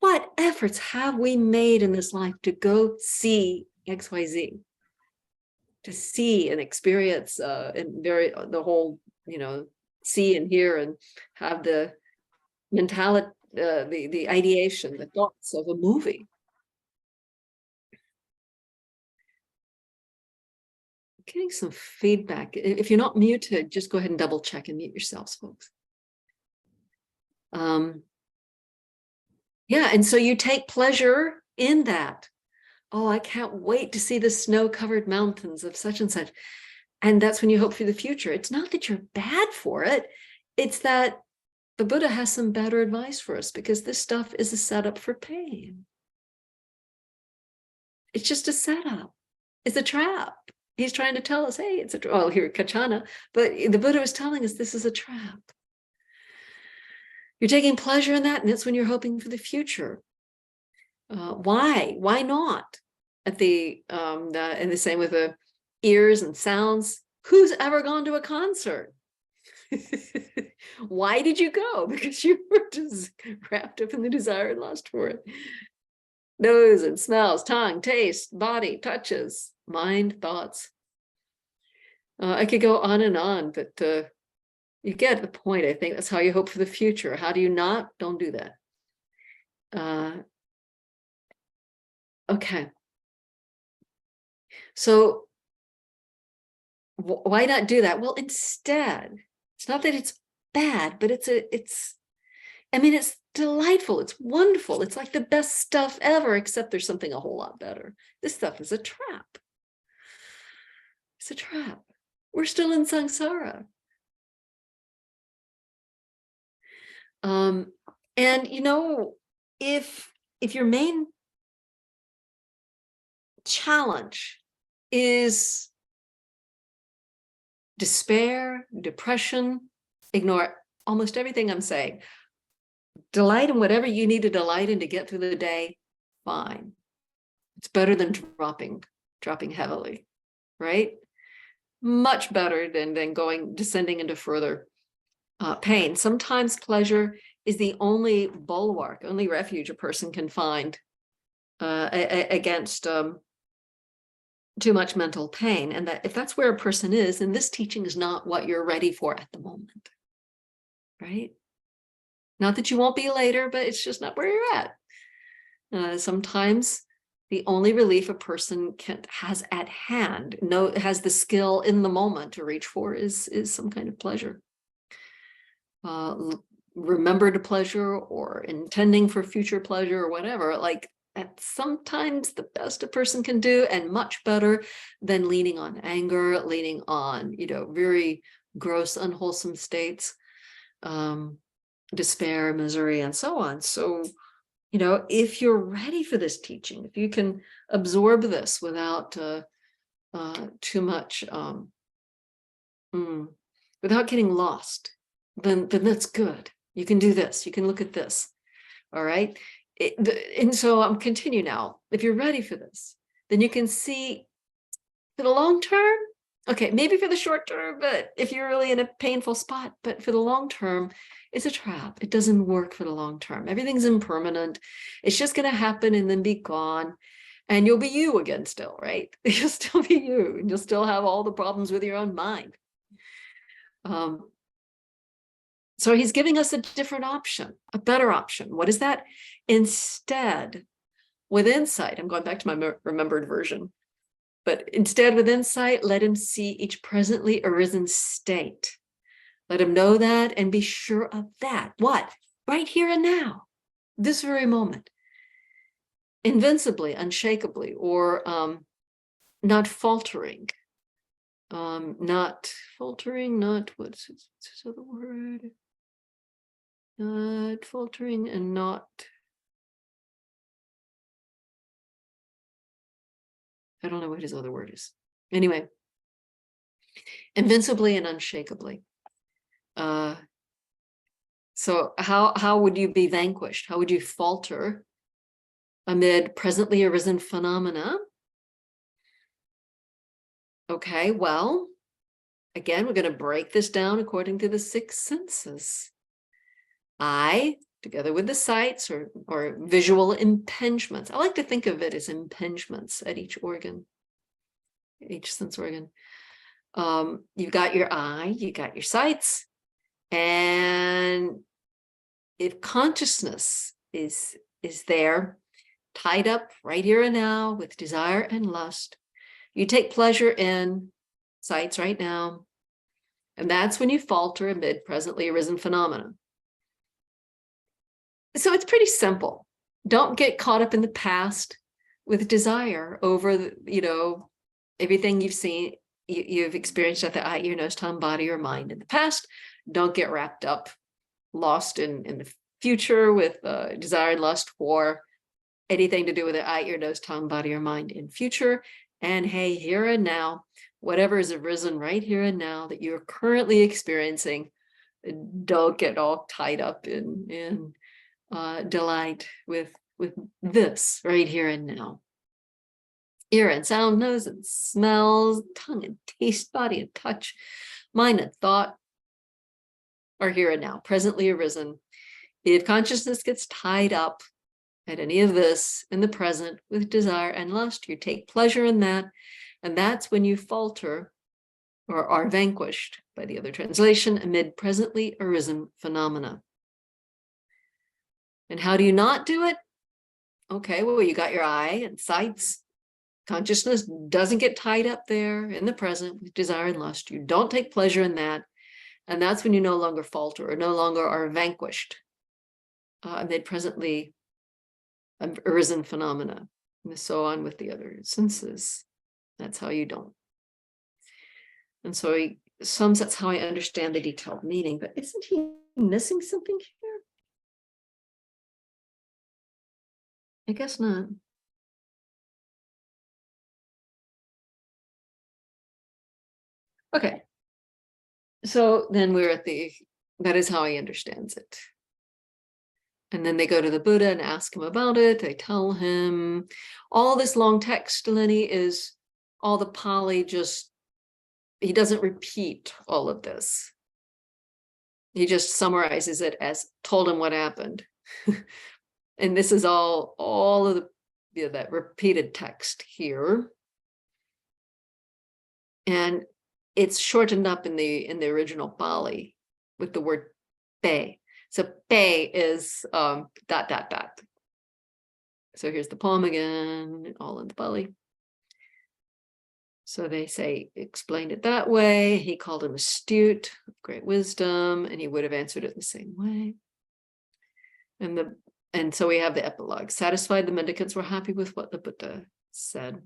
what efforts have we made in this life to go see XYZ? To see and experience the whole, see and hear and have the mentality, the ideation, the thoughts of a movie. Getting some feedback. If you're not muted, just go ahead and double check and mute yourselves, folks. Yeah, and so you take pleasure in that. Oh, I can't wait to see the snow-covered mountains of such and such. And that's when you hope for the future. It's not that you're bad for it. It's that the Buddha has some better advice for us, because this stuff is a setup for pain. It's just a setup. It's a trap. He's trying to tell us, hey, it's a, well, here, Kachana, but the Buddha was telling us this is a trap. You're taking pleasure in that, and that's when you're hoping for the future. Why? Why not? And the same with the ears and sounds. Who's ever gone to a concert? Why did you go? Because you were just wrapped up in the desire and lust for it. Nose and smells, tongue, taste, body, touches, mind, thoughts. I could go on and on, but you get the point. I think that's how you hope for the future. How do you not? Don't do that. Okay. So why not do that? Well, instead, it's not that it's bad, but it's delightful. It's wonderful. It's like the best stuff ever, except there's something a whole lot better. This stuff is a trap. It's a trap. We're still in samsara. And if your main challenge is despair, depression, ignore almost everything I'm saying. Delight in whatever you need to delight in to get through the day, fine. It's better than dropping heavily, right? Much better than descending into further pain. Sometimes pleasure is the only bulwark, only refuge a person can find against too much mental pain. And that if that's where a person is, then this teaching is not what you're ready for at the moment, right? Not that you won't be later, but it's just not where you're at. Sometimes the only relief a person has at hand, has the skill in the moment to reach for is some kind of pleasure. Remembered pleasure or intending for future pleasure or whatever, like that's sometimes the best a person can do, and much better than leaning on anger, leaning on, very gross, unwholesome states, despair, misery, and so on. So, if you're ready for this teaching, if you can absorb this without too much, without getting lost, then that's good. You can do this. You can look at this. All right. And so I'm continue now. If you're ready for this, then you can see for the long term. Okay, maybe for the short term, but if you're really in a painful spot, but for the long term, it's a trap. It doesn't work for the long term. Everything's impermanent. It's just going to happen and then be gone. And you'll be you again still, right? You'll still be you. And you'll still have all the problems with your own mind. So he's giving us a different option, a better option. What is that? Instead, with insight, I'm going back to my remembered version, but instead with insight, let him see each presently arisen state. Let him know that and be sure of that. What? Right here and now, this very moment. Invincibly, unshakably, or not faltering. Not faltering, not, what's this other word? Not faltering and not, I don't know what his other word is. Anyway, invincibly and unshakably. So how would you be vanquished? How would you falter amid presently arisen phenomena? Okay, well, again, we're going to break this down according to the 6 senses. I, together with the sights or visual impingements. I like to think of it as impingements at each organ, each sense organ. You've got your eye, you got your sights, and if consciousness is there, tied up right here and now with desire and lust, you take pleasure in sights right now, and that's when you falter amid presently arisen phenomena. So it's pretty simple. Don't get caught up in the past with desire over, everything you've seen, you've experienced at the eye, ear, nose, tongue, body, or mind in the past. Don't get wrapped up, lost in the future with desire and lust for anything to do with the eye, ear, nose, tongue, body, or mind in future. And hey, here and now, whatever is arisen right here and now that you're currently experiencing, don't get all tied up in delight with this right here and now. Ear and sound, nose and smells, tongue and taste, body and touch, mind and thought are here and now, presently arisen. If consciousness gets tied up at any of this in the present with desire and lust, you take pleasure in that, and that's when you falter or are vanquished, by the other translation, amid presently arisen phenomena. And how do you not do it? Okay, well, you got your eye and sights. Consciousness doesn't get tied up there in the present with desire and lust. You don't take pleasure in that. And that's when you no longer falter or no longer are vanquished amid presently arisen phenomena. And so on with the other senses. That's how you don't. And so that's how I understand the detailed meaning. But isn't he missing something here? I guess not. Okay. So then we're at that is how he understands it. And then they go to the Buddha and ask him about it. They tell him all this long text, Lenny, is all the Pali, just, he doesn't repeat all of this. He just summarizes it as told him what happened. And this is all of that repeated text here. And it's shortened up in the original Pali with the word pe. So pe is ... So here's the poem again, all in the Pali. So they say, explained it that way. He called him astute, great wisdom, and he would have answered it the same way. And so we have the epilogue. Satisfied, the mendicants were happy with what the Buddha said.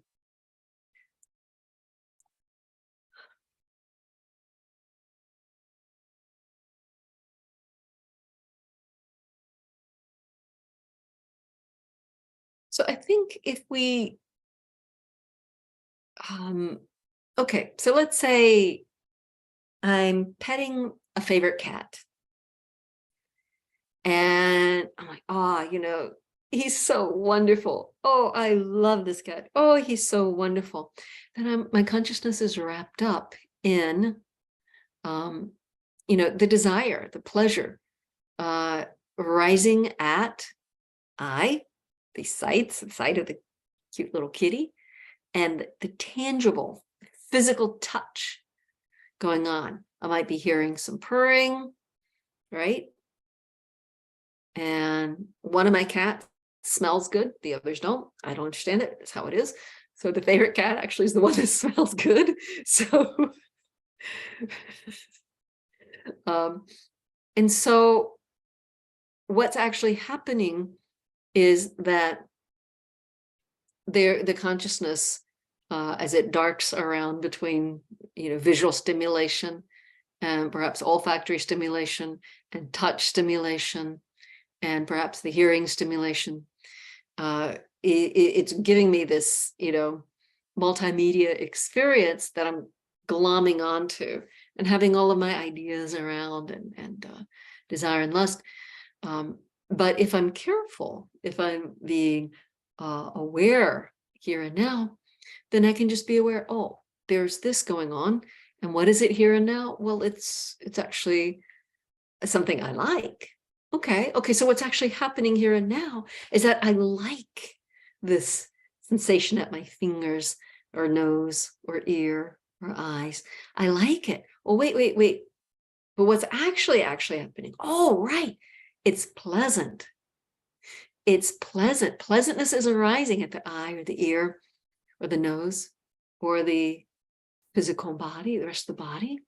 So I think if we, okay, so let's say I'm petting a favorite cat. And I'm like, he's so wonderful. Oh, I love this cat. Oh, he's so wonderful. Then my consciousness is wrapped up in, the desire, the pleasure, rising at the sight of the cute little kitty, and the tangible physical touch going on. I might be hearing some purring, right? And one of my cats smells good, the others don't. I don't understand it. It's how it is. So the favorite cat actually is the one that smells good. So, and so what's actually happening is that the consciousness, as it darts around between, visual stimulation and perhaps olfactory stimulation and touch stimulation, and perhaps the hearing stimulation, it's giving me this, multimedia experience that I'm glomming onto and having all of my ideas around and desire and lust. But if I'm careful, if I'm being aware here and now, then I can just be aware, oh, there's this going on. And what is it here and now? Well, it's actually something I like. Okay, so what's actually happening here and now is that I like this sensation at my fingers or nose or ear or eyes. I like it. Oh, wait. But what's actually happening? Oh, right. It's pleasant. It's pleasant. Pleasantness is arising at the eye or the ear or the nose or the physical body, the rest of the body.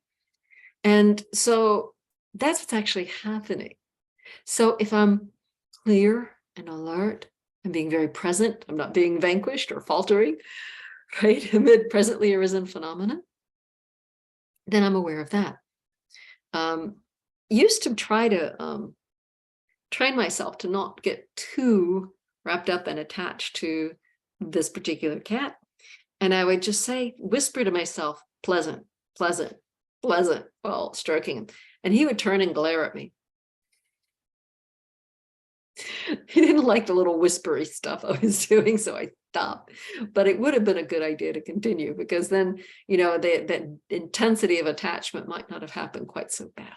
And so that's what's actually happening. So if I'm clear and alert and being very present, I'm not being vanquished or faltering, right, amid presently arisen phenomena, then I'm aware of that. Used to try to train myself to not get too wrapped up and attached to this particular cat. And I would just whisper to myself, pleasant, pleasant, pleasant, while stroking him. And he would turn and glare at me. He didn't like the little whispery stuff I was doing, so I stopped. But it would have been a good idea to continue, because then, the intensity of attachment might not have happened quite so bad.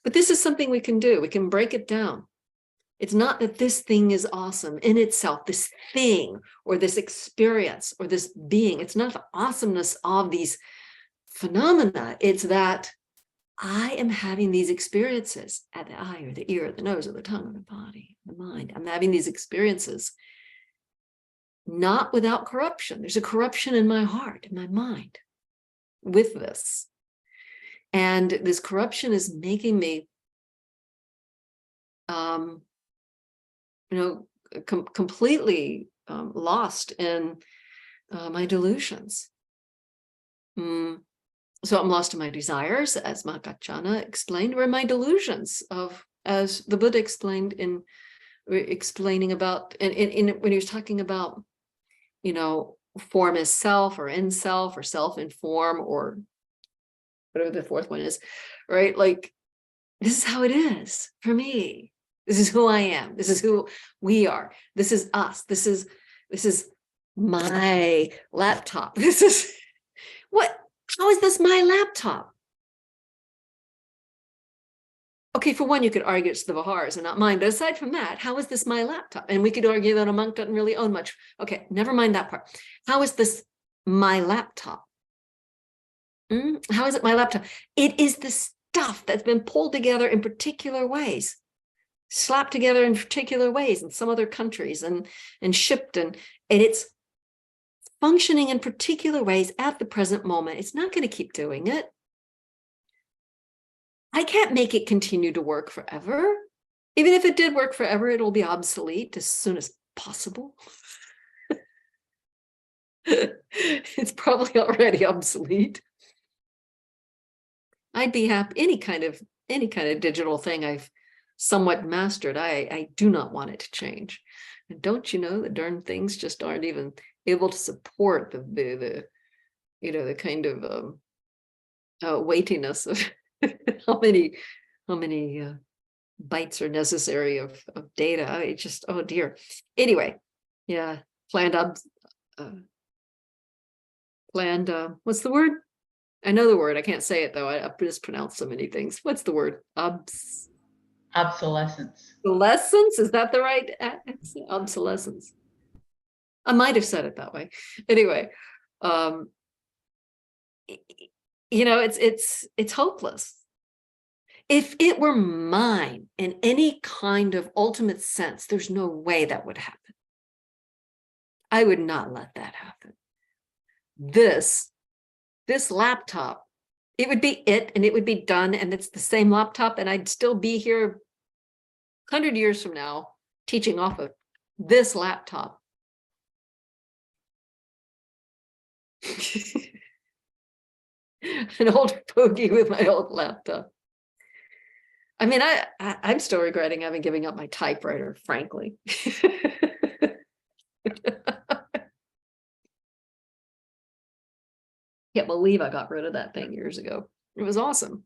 But this is something we can do. We can break it down. It's not that this thing is awesome in itself, this thing or this experience or this being. It's not the awesomeness of these phenomena. It's that I am having these experiences at the eye or the ear or the nose or the tongue or the body, the mind. I'm having these experiences not without corruption. There's a corruption in my heart, in my mind with this. And this corruption is making me, completely lost in my delusions. So I'm lost in my desires, as Mahakachana explained, or my delusions as the Buddha explained explaining about, when he was talking about, form is self or in self or self in form or whatever the fourth one is, right? Like, this is how it is for me. This is who I am. This is who we are. This is us. This is my laptop. This is what, how is this my laptop? Okay, for one, you could argue it's the Vihars and not mine, but aside from that, how is this my laptop? And we could argue that a monk doesn't really own much. Okay, never mind that part. How is this my laptop? How is it my laptop? It is the stuff that's been pulled together in particular ways, slapped together in particular ways in some other countries and shipped, and it's functioning in particular ways at the present moment. It's not going to keep doing it. I can't make it continue to work forever. Even if it did work forever, it'll be obsolete as soon as possible. It's probably already obsolete. I'd be happy, any kind of digital thing I've somewhat mastered, I do not want it to change. And don't you know, the darn things just aren't even able to support the you know, the kind of weightiness of how many bytes are necessary of data. It just, oh dear. Anyway, yeah, planned what's the word? I know the word, I can't say it though. I mispronounced so many things. What's the word?
Obsolescence.
Obsolescence? Is that the right obsolescence? I might have said it that way. Anyway, you know, it's hopeless. If it were mine in any kind of ultimate sense, there's no way that would happen. I would not let that happen. This laptop, it would be it, and it would be done, and it's the same laptop, and I'd still be here 100 years from now teaching off of this laptop. An older bogey with my old laptop. I mean, I'm still regretting having given up my typewriter, frankly. Can't believe I got rid of that thing years ago. It was awesome.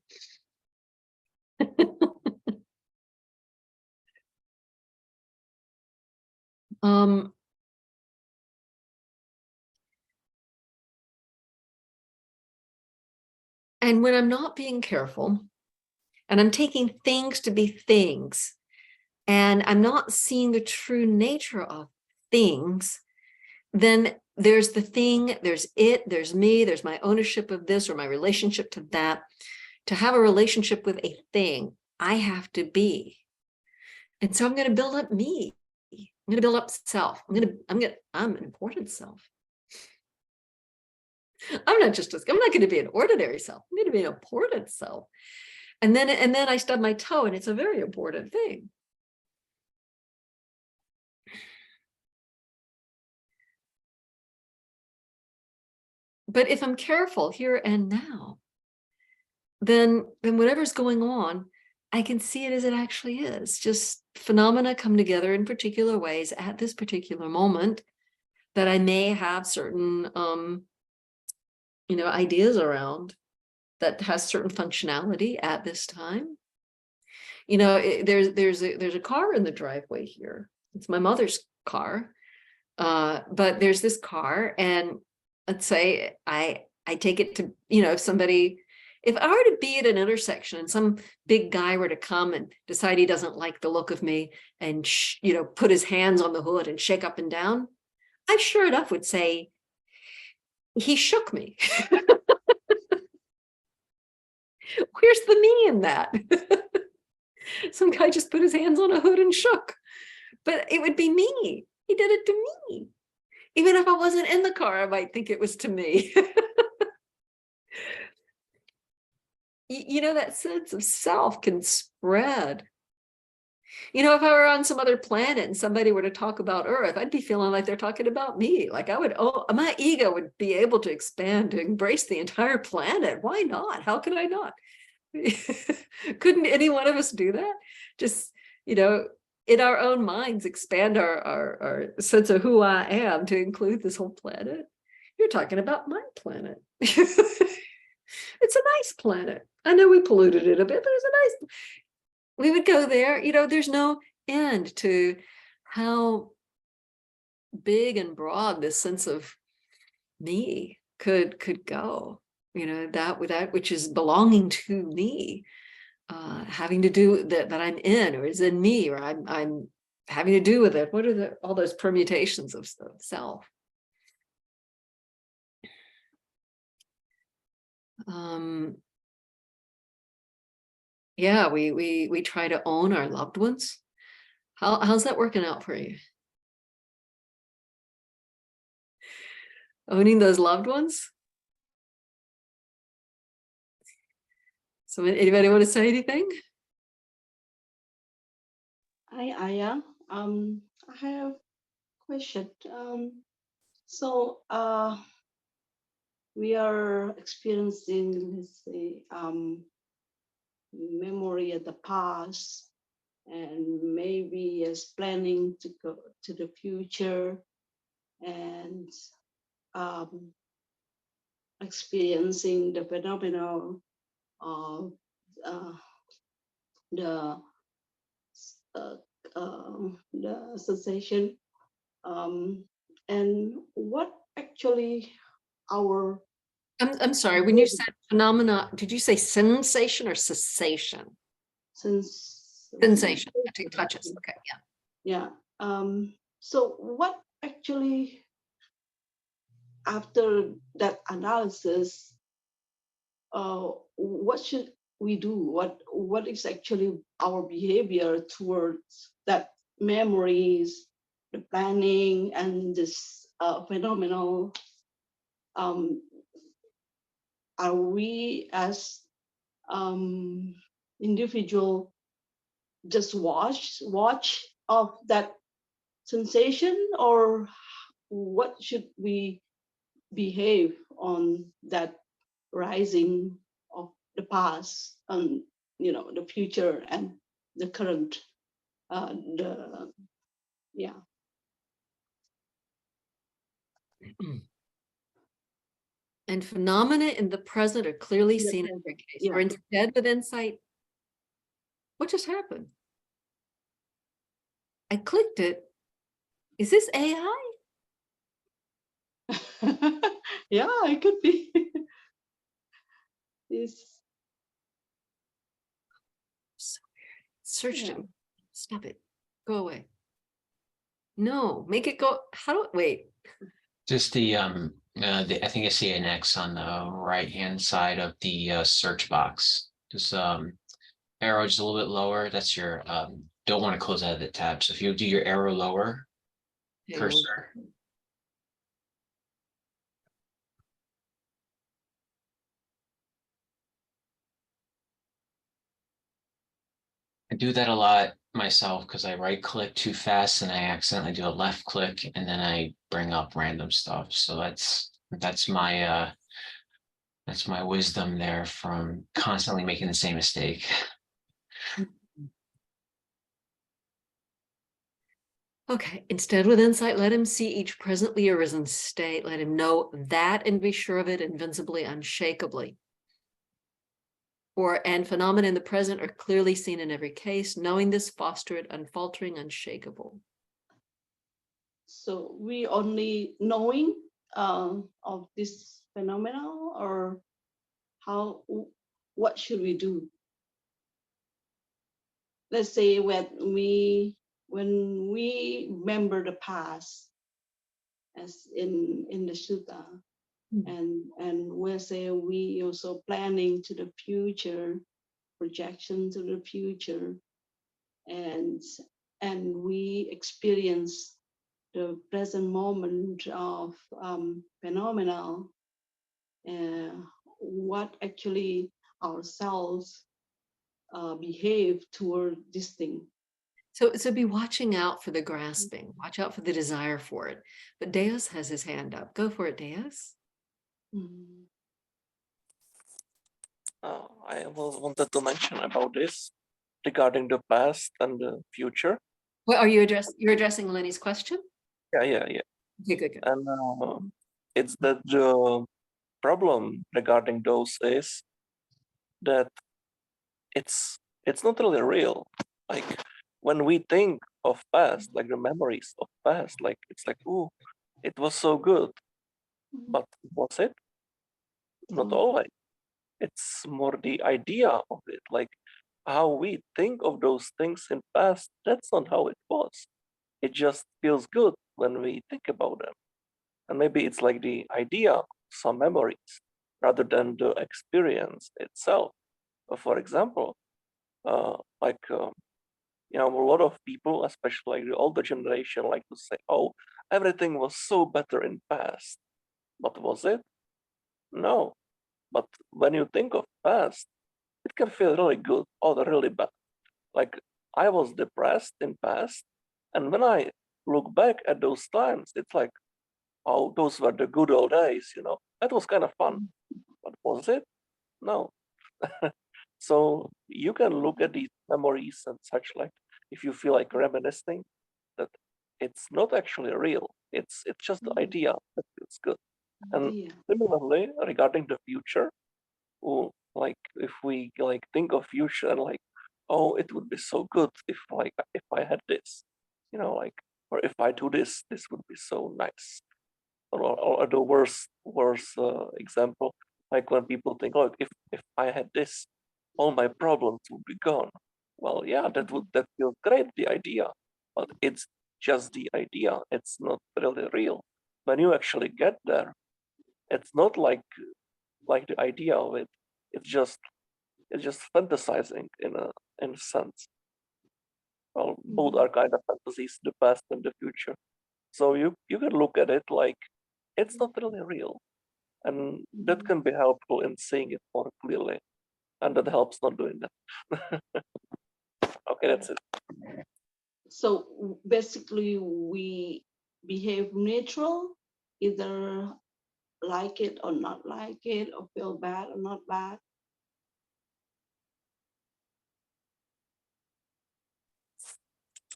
And when I'm not being careful, and I'm taking things to be things, and I'm not seeing the true nature of things, then there's the thing, there's it, there's me, there's my ownership of this or my relationship to that. To have a relationship with a thing, I have to be. And so I'm going to build up me. I'm going to build up self. I'm an important self. I'm not going to be an ordinary self. I'm going to be an important self. And then I stub my toe, and it's a very important thing. But if I'm careful here and now, then whatever's going on, I can see it as it actually is. Just phenomena come together in particular ways at this particular moment that I may have certain, you know, ideas around that has certain functionality at this time. You know, there's a car in the driveway here. It's my mother's car, but there's this car, and let's say I take it to, you know, if I were to be at an intersection and some big guy were to come and decide he doesn't like the look of me and, you know, put his hands on the hood and shake up and down, I sure enough would say, he shook me. Where's the me in that? Some guy just put his hands on a hood and shook. But it would be me. He did it to me. Even if I wasn't in the car, I might think it was to me. You know, that sense of self can spread. You know, if I were on some other planet and somebody were to talk about Earth, I'd be feeling like they're talking about me. Like my ego would be able to expand to embrace the entire planet. Why not? How could I not? Couldn't any one of us do that? Just, you know, in our own minds, expand our sense of who I am to include this whole planet. You're talking about my planet. It's a nice planet. I know we polluted it a bit, but it's a nice. We would go there. You know, there's no end to how big and broad this sense of me could go. You know, that which is belonging to me, having to do that I'm in, or is in me, or I'm having to do with it. What are all those permutations of self? Yeah, we try to own our loved ones. How's that working out for you? Owning those loved ones? So anybody want to say anything?
Hi, Aya. I have a question. So we are experiencing, let's say, memory of the past, and maybe as planning to go to the future, and experiencing the phenomenon of the the sensation, and what actually our
I'm sorry, when you said phenomena, did you say sensation or cessation? Sensation, touches. Okay, yeah.
Yeah. So what actually, after that analysis, what should we do? What is actually our behavior towards that memories, the planning, and this phenomenal? Are we as individual just watch of that sensation, or what should we behave on that rising of the past and the future and the current, the yeah.
And phenomena in the present are clearly seen in every case.
Yeah.
Or instead with insight, what just happened? I clicked it. Is this AI?
Yeah, it could be. It's
So weird. Searched
Yeah.
it. Stop it. Go away. No, make it go. How do I wait?
Just I think I see an X on the right-hand side of the search box. Just arrow just a little bit lower. That's your don't want to close out of the tab. So if you do your arrow lower,
Hang on.
cursor. I do that a lot myself because I right click too fast and I accidentally do a left click and then I bring up random stuff. So that's my wisdom there from constantly making the same mistake.
Okay, instead with insight, let him see each presently arisen state. Let him know that and be sure of it invincibly, unshakably. And phenomena in the present are clearly seen in every case. Knowing this, foster it unfaltering, unshakable.
So we only knowing of this phenomenon, or what should we do? Let's say when we remember the past, as in the sutta, and we'll say we also planning to the future, projection to the future, and we experience the present moment of phenomena, what actually ourselves behave toward this thing.
So be watching out for the grasping, watch out for the desire for it. But Deus has his hand up. Go for it, Deus.
I wanted to mention about this regarding the past and the future.
Well, you're addressing Lenny's question?
Yeah.
Okay, good.
And it's that the problem regarding those is that it's not really real. Like when we think of past, like the memories of past, like it's like, oh, it was so good, but was it? Not always. It's more the idea of it, like how we think of those things in past. That's not how it was. It just feels good when we think about them, and maybe it's like the idea of some memories rather than the experience itself. For example, like a lot of people, especially like the older generation, like to say, "Oh, everything was so better in past," but was it? No. But when you think of past, it can feel really good or really bad. Like I was depressed in past, and when I look back at those times, it's like, oh, those were the good old days, That was kind of fun. But was it? No. So you can look at these memories and such, like if you feel like reminiscing, that it's not actually real. It's just the idea that feels good. And
Yeah.
similarly, regarding the future, like if we like think of future and like, oh, it would be so good if I had this, like, or if I do this, this would be so nice. Or the worst example, like when people think, oh, if I had this, all my problems would be gone. Well, yeah, that feels great, the idea, but it's just the idea. It's not really real. When you actually get there, it's not like the idea of it. It's just fantasizing in a sense. Well, both are kind of fantasies, the past and the future. So you can look at it like it's not really real, and that can be helpful in seeing it more clearly, and that helps not doing that. Okay, that's it.
So basically, we behave neutral, either like it or not like it, or feel bad or not bad.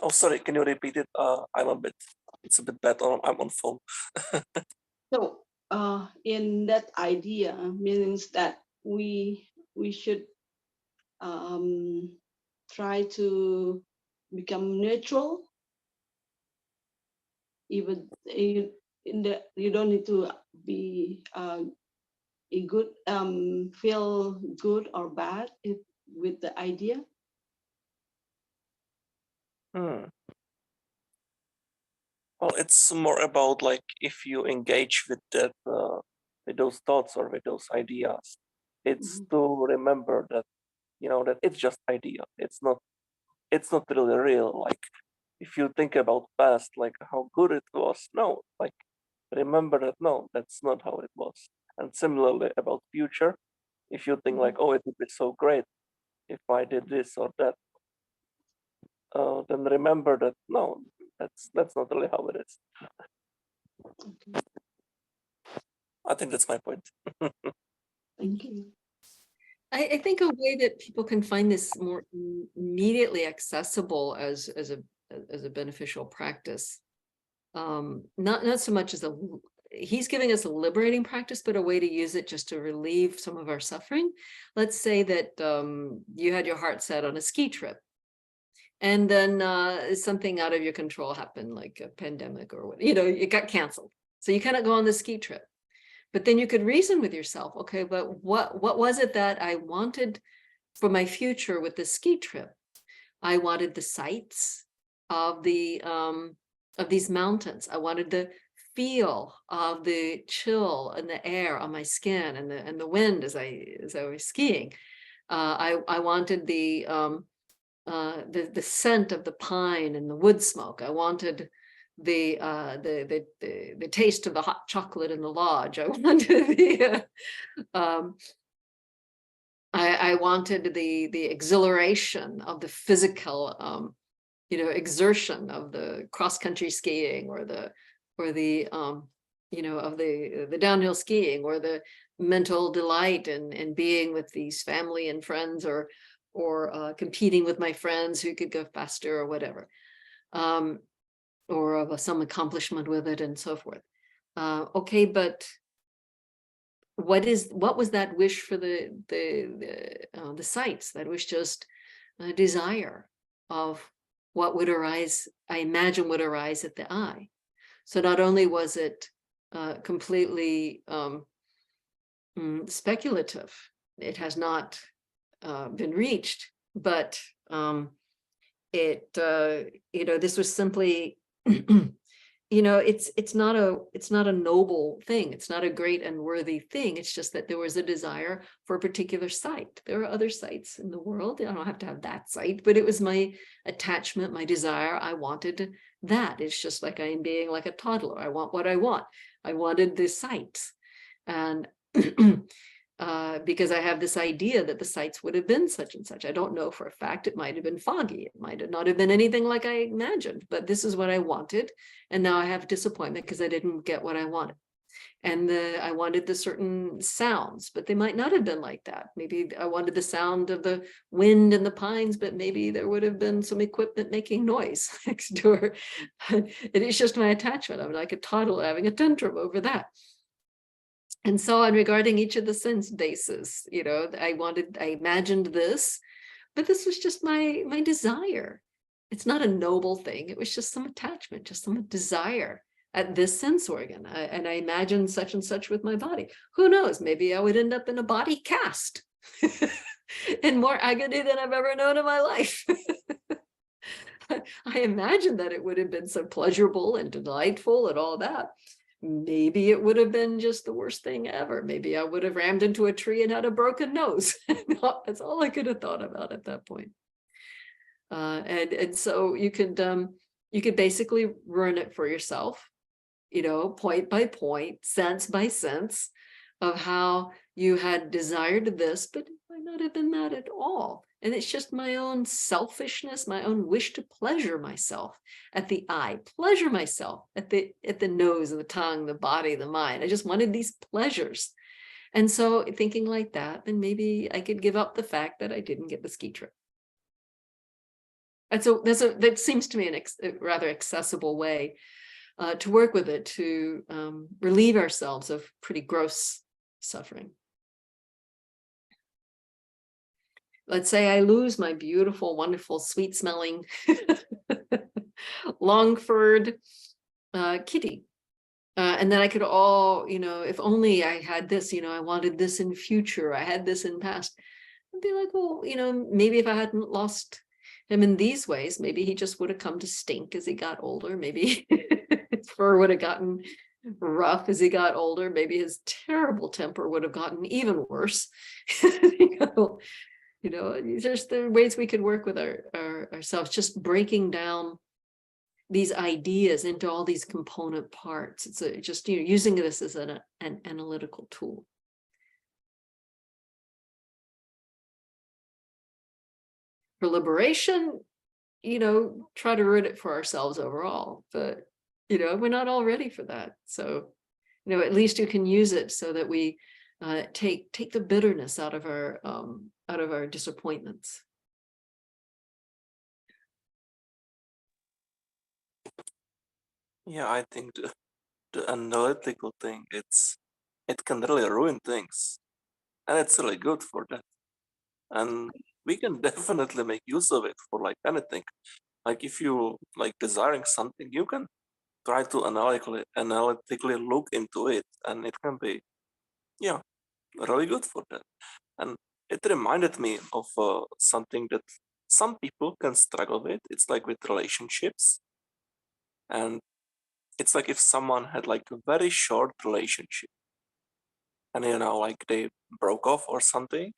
Oh, sorry, can you repeat it? It's a bit bad. I'm on phone.
So in that idea means that we should try to become neutral, even you don't need to be a good feel good or bad with the idea.
Hmm. Well, it's more about like if you engage with that, with those thoughts or with those ideas, it's to remember that that it's just idea. It's not really real. Like if you think about past, like how good it was, no, like remember that no, that's not how it was. And similarly about future, if you think like, oh, it would be so great if I did this or that, then remember that no, that's not really how it is.
Okay.
I think that's my point.
Thank you.
I think a way that people can find this more immediately accessible as a beneficial practice, not so much as he's giving us a liberating practice, but a way to use it just to relieve some of our suffering. Let's say that you had your heart set on a ski trip, and then something out of your control happened, like a pandemic or what, it got canceled. So you cannot go on the ski trip. But then you could reason with yourself, okay, but what was it that I wanted for my future with the ski trip? I wanted the sights of these mountains. I wanted the feel of the chill and the air on my skin and the wind as I was skiing. I wanted the scent of the pine and the wood smoke. I wanted the taste of the hot chocolate in the lodge. I wanted I wanted the exhilaration of the physical exertion of the cross-country skiing or the of the downhill skiing, or the mental delight in being with these family and friends, or competing with my friends who could go faster or whatever, or of some accomplishment with it and so forth. Okay, but what was that wish for the sights? That was just a desire of what would arise, I imagine would arise at the eye. So not only was it completely speculative, it has not been reached, but this was simply it's not a noble thing, it's not a great and worthy thing. It's just that there was a desire for a particular site. There are other sites in the world, I don't have to have that site, but it was my attachment, my desire. I wanted that. It's just like I'm being like a toddler. I want what I want. I wanted the sites, and because I have this idea that the sites would have been such and such. I don't know for a fact. It might have been foggy. It might not have been anything like I imagined, but this is what I wanted. And now I have disappointment because I didn't get what I wanted. And I wanted the certain sounds, but they might not have been like that. Maybe I wanted the sound of the wind and the pines, but maybe there would have been some equipment making noise next door. It is just my attachment. I'm like a toddler having a tantrum over that. And so on, regarding each of the sense bases, I imagined this, but this was just my desire. It's not a noble thing. It was just some attachment, just some desire at this sense organ. And I imagined such and such with my body. Who knows? Maybe I would end up in a body cast in more agony than I've ever known in my life. I imagined that it would have been so pleasurable and delightful and all that. Maybe it would have been just the worst thing ever. Maybe I would have rammed into a tree and had a broken nose. That's all I could have thought about at that point. And so you could basically run it for yourself, point by point, sense by sense, of how you had desired this, but it might not have been that at all. And it's just my own selfishness, my own wish to pleasure myself at the eye, pleasure myself at the nose, the tongue, the body, the mind. I just wanted these pleasures. And so thinking like that, then maybe I could give up the fact that I didn't get the ski trip. And so that seems to me a rather accessible way to work with it, to relieve ourselves of pretty gross suffering. Let's say I lose my beautiful, wonderful, sweet-smelling, long-furred kitty. And then I could if only I had this, I wanted this in future, I had this in past. I'd be like, well, maybe if I hadn't lost him in these ways, maybe he just would have come to stink as he got older. Maybe his fur would have gotten rough as he got older. Maybe his terrible temper would have gotten even worse. There's the ways we could work with ourselves, just breaking down these ideas into all these component parts. It's just using this as an analytical tool. For liberation, try to root it for ourselves overall, but we're not all ready for that. So at least you can use it so that we take the bitterness out of our disappointments.
Yeah, I think the analytical thing, it can really ruin things, and it's really good for that. And we can definitely make use of it for like anything. Like if you like desiring something, you can try to analytically look into it, and it can be, yeah, really good for that. And it reminded me of something that some people can struggle with. It's like with relationships, and it's like if someone had like a very short relationship, and like they broke off or something,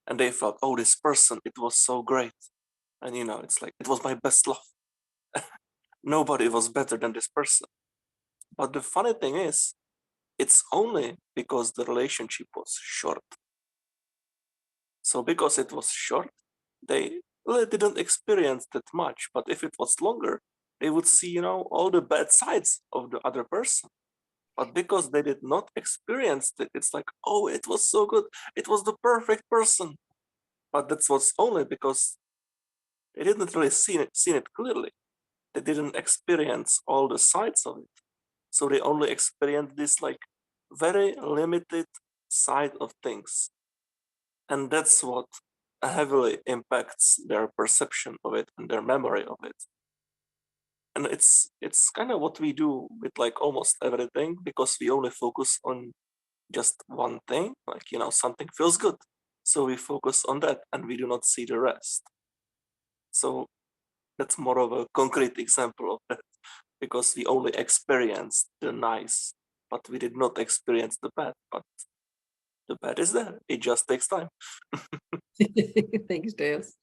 and they felt, oh, this person, it was so great, and it's like it was my best love. Nobody was better than this person. But the funny thing is, it's only because the relationship was short. So because it was short, they really didn't experience that much. But if it was longer, they would see, all the bad sides of the other person. But because they did not experience it, it's like, oh, it was so good. It was the perfect person. But that was only because they didn't really seen it clearly. They didn't experience all the sides of it. So they only experience this like very limited side of things. And that's what heavily impacts their perception of it and their memory of it. And it's kind of what we do with like almost everything, because we only focus on just one thing, like, something feels good. So we focus on that and we do not see the rest. So that's more of a concrete example of that, because we only experienced the nice, but we did not experience the bad. But the bad is there. It just takes time.
Thanks, Deus.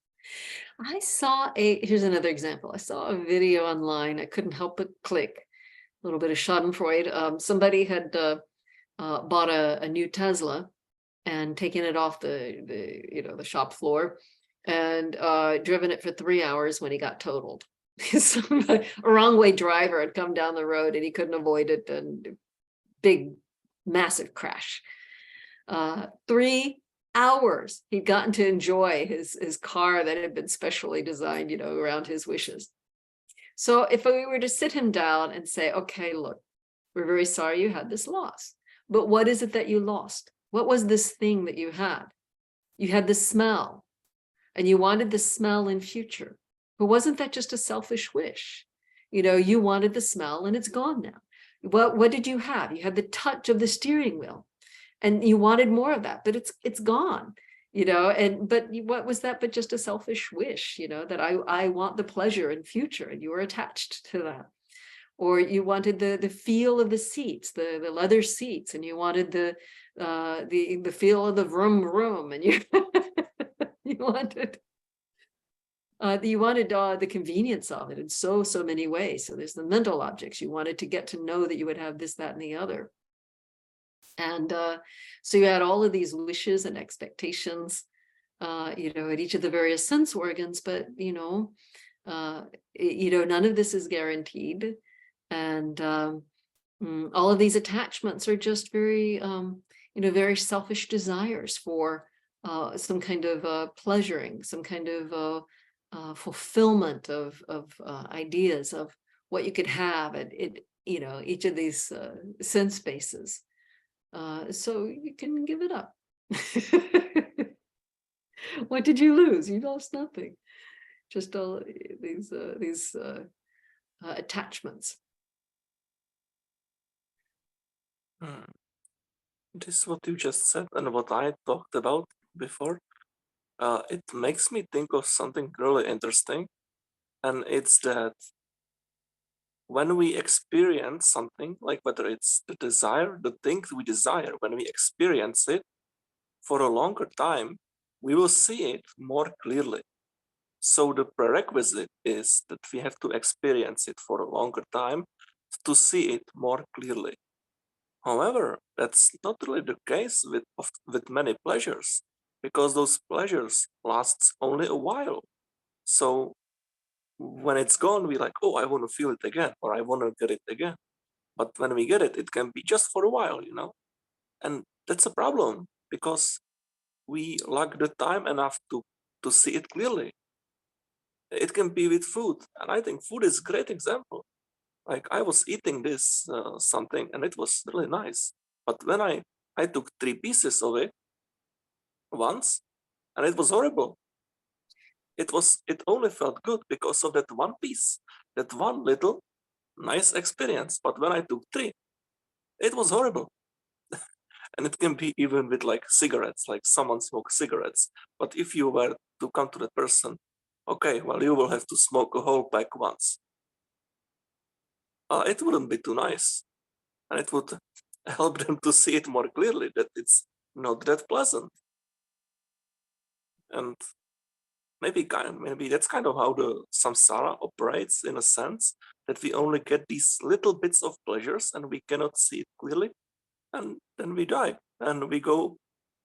Here's another example. I saw a video online. I couldn't help but click. A little bit of Schadenfreude. Somebody had bought a new Tesla and taken it off the shop floor and driven it for 3 hours when he got totaled. A wrong way driver had come down the road and he couldn't avoid it, and big, massive crash. 3 hours he'd gotten to enjoy his car that had been specially designed, around his wishes. So if we were to sit him down and say, okay, look, we're very sorry you had this loss, but what is it that you lost? What was this thing that you had? You had the smell, and you wanted the smell in future. But wasn't that just a selfish wish? You wanted the smell and it's gone now. What did you have? You had the touch of the steering wheel and you wanted more of that, but it's gone, but what was that but just a selfish wish, that I want the pleasure in future, and you were attached to that. Or you wanted the feel of the seats, the leather seats, and you wanted the feel of the vroom, and you you wanted the convenience of it in so many ways. So there's the mental objects. You wanted to get to know that you would have this, that, and the other. And so you had all of these wishes and expectations, at each of the various sense organs, but none of this is guaranteed. And all of these attachments are just very, very selfish desires for some kind of pleasuring, some kind of fulfillment of ideas of what you could have at each of these sense spaces. So you can give it up. What did you lose? You lost nothing. Just all these attachments.
This is what you just said and what I talked about before. It makes me think of something really interesting, and it's that when we experience something, like whether it's the thing we desire, when we experience it for a longer time, we will see it more clearly. So the prerequisite is that we have to experience it for a longer time to see it more clearly. However, that's not really the case with many pleasures, because those pleasures last only a while. So when it's gone, we're like, oh, I want to feel it again, or I want to get it again. But when we get it, it can be just for a while, and that's a problem, because we lack the time enough to see it clearly. It can be with food, and I think food is a great example. Like, I was eating this something and it was really nice, but when I took 3 pieces of it once, and it was horrible. It only felt good because of that one piece, that one little nice experience. But when I took 3, it was horrible. And it can be even with like cigarettes, like someone smokes cigarettes. But if you were to come to that person, okay, well, you will have to smoke a whole pack once. It wouldn't be too nice. And it would help them to see it more clearly, that it's not that pleasant. And maybe that's kind of how the samsara operates, in a sense, that we only get these little bits of pleasures and we cannot see it clearly, and then we die and we go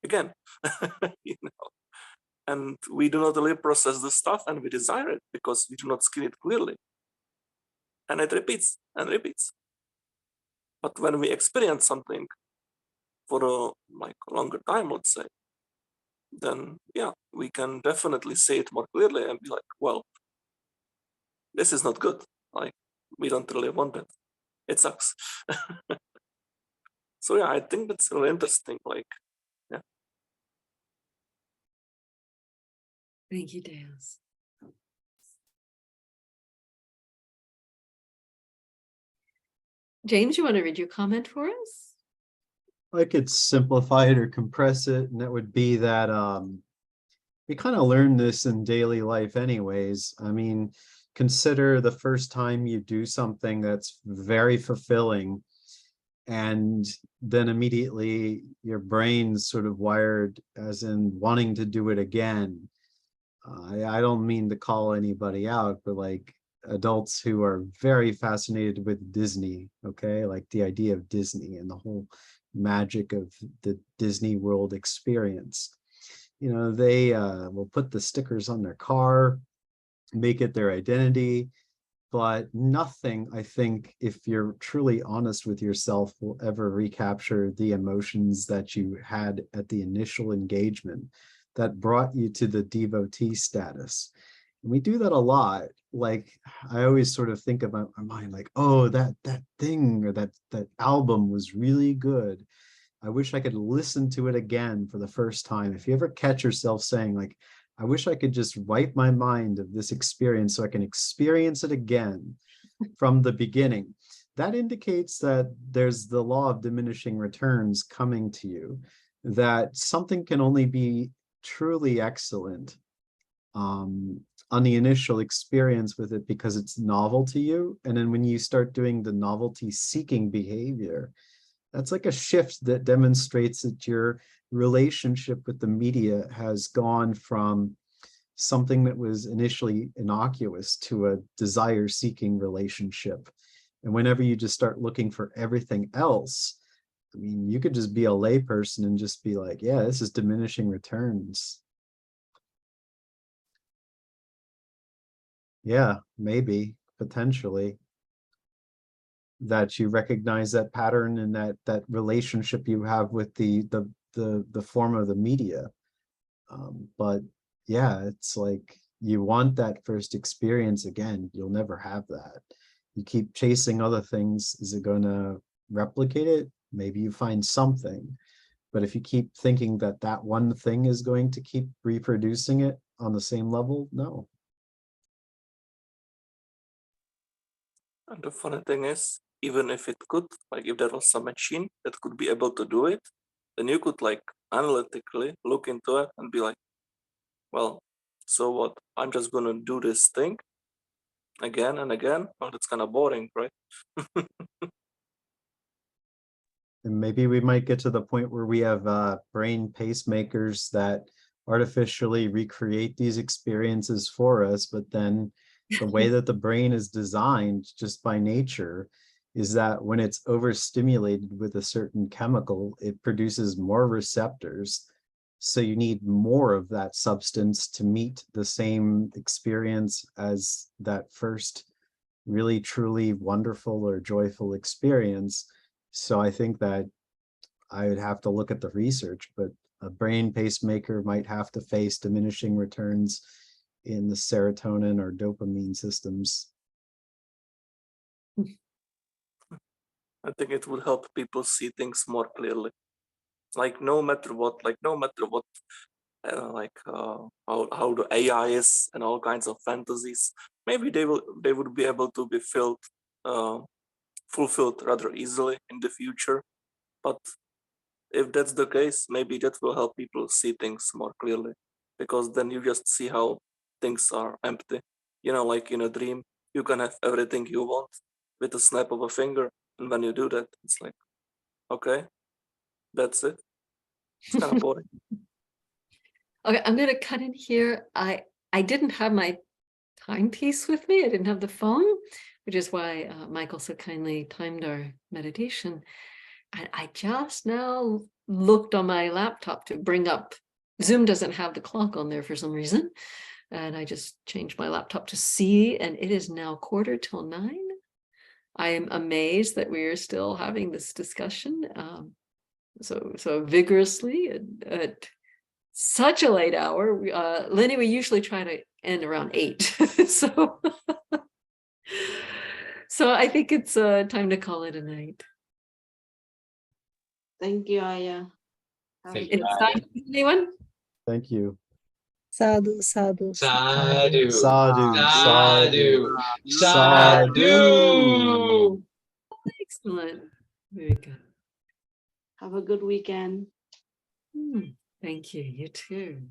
again. And we do not really process the stuff, and we desire it because we do not see it clearly, and it repeats and repeats. But when we experience something for a longer time, let's say, then yeah, we can definitely see it more clearly and be like, well, this is not good. Like, we don't really want that. it sucks. So yeah, I think that's really interesting. Like, yeah.
Thank you, Deus. James, you want to read your comment for us?
I could simplify it or compress it, and that would be that we kind of learn this in daily life anyways. I mean, consider the first time you do something that's very fulfilling, and then immediately your brain's sort of wired as in wanting to do it again. I don't mean to call anybody out, but like adults who are very fascinated with Disney, okay? Like the idea of Disney and the whole magic of the Disney World experience. You know, they will put the stickers on their car, make it their identity, but nothing, I think, if you're truly honest with yourself, will ever recapture the emotions that you had at the initial engagement that brought you to the devotee status. And we do that a lot. Like, I always sort of think about my mind like, oh, that thing or that album was really good. I wish I could listen to it again for the first time. If you ever catch yourself saying like, I wish I could just wipe my mind of this experience so I can experience it again from the beginning, that indicates that there's the law of diminishing returns coming to you, that something can only be truly excellent on the initial experience with it because it's novel to you. And then when you start doing the novelty seeking behavior, that's like a shift that demonstrates that your relationship with the media has gone from something that was initially innocuous to a desire-seeking relationship. And whenever you just start looking for everything else, I mean, you could just be a layperson and just be like, yeah, this is diminishing returns. Yeah, maybe, potentially. That you recognize that pattern and that relationship you have with the form of the media. But yeah, it's like you want that first experience again. You'll never have that. You keep chasing other things. Is it going to replicate it? Maybe you find something. But if you keep thinking that that one thing is going to keep reproducing it on the same level, no.
And the funny thing is, even if it could, like if there was some machine that could be able to do it, then you could like analytically look into it and be like, well, so what? I'm just gonna do this thing again and again. Oh, that's kind of boring, right?
And maybe we might get to the point where we have brain pacemakers that artificially recreate these experiences for us, but then the way that the brain is designed just by nature is that when it's overstimulated with a certain chemical, it produces more receptors. So you need more of that substance to meet the same experience as that first really, truly wonderful or joyful experience. So I think that I would have to look at the research, but a brain pacemaker might have to face diminishing returns in the serotonin or dopamine systems.
I think it would help people see things more clearly. Like no matter what, how the AI is and all kinds of fantasies, maybe they would be able to be fulfilled rather easily in the future. But if that's the case, maybe that will help people see things more clearly, because then you just see how things are empty. You know, like in a dream, you can have everything you want with a snap of a finger, and when you do that, it's like, okay, that's it. It's kind of boring.
Okay, I'm going to cut in here. I didn't have my timepiece with me. I didn't have the phone, which is why Michael so kindly timed our meditation. And I just now looked on my laptop to bring up, Zoom doesn't have the clock on there for some reason. And I just changed my laptop to see, and it is now 9:15. I am amazed that we are still having this discussion so vigorously at such a late hour. We usually try to end around 8. So I think it's time to call it a night.
Thank you, Aya. Have a
Thank
good
you,
It's
Aya.
time, anyone?
Thank you.
Sadhu, sadhu, sadhu.
Sadhu,
Sadhu,
sadhu,
sadhu.
sadhu.
Excellent. Very good.
Have a good weekend.
Thank you. You too.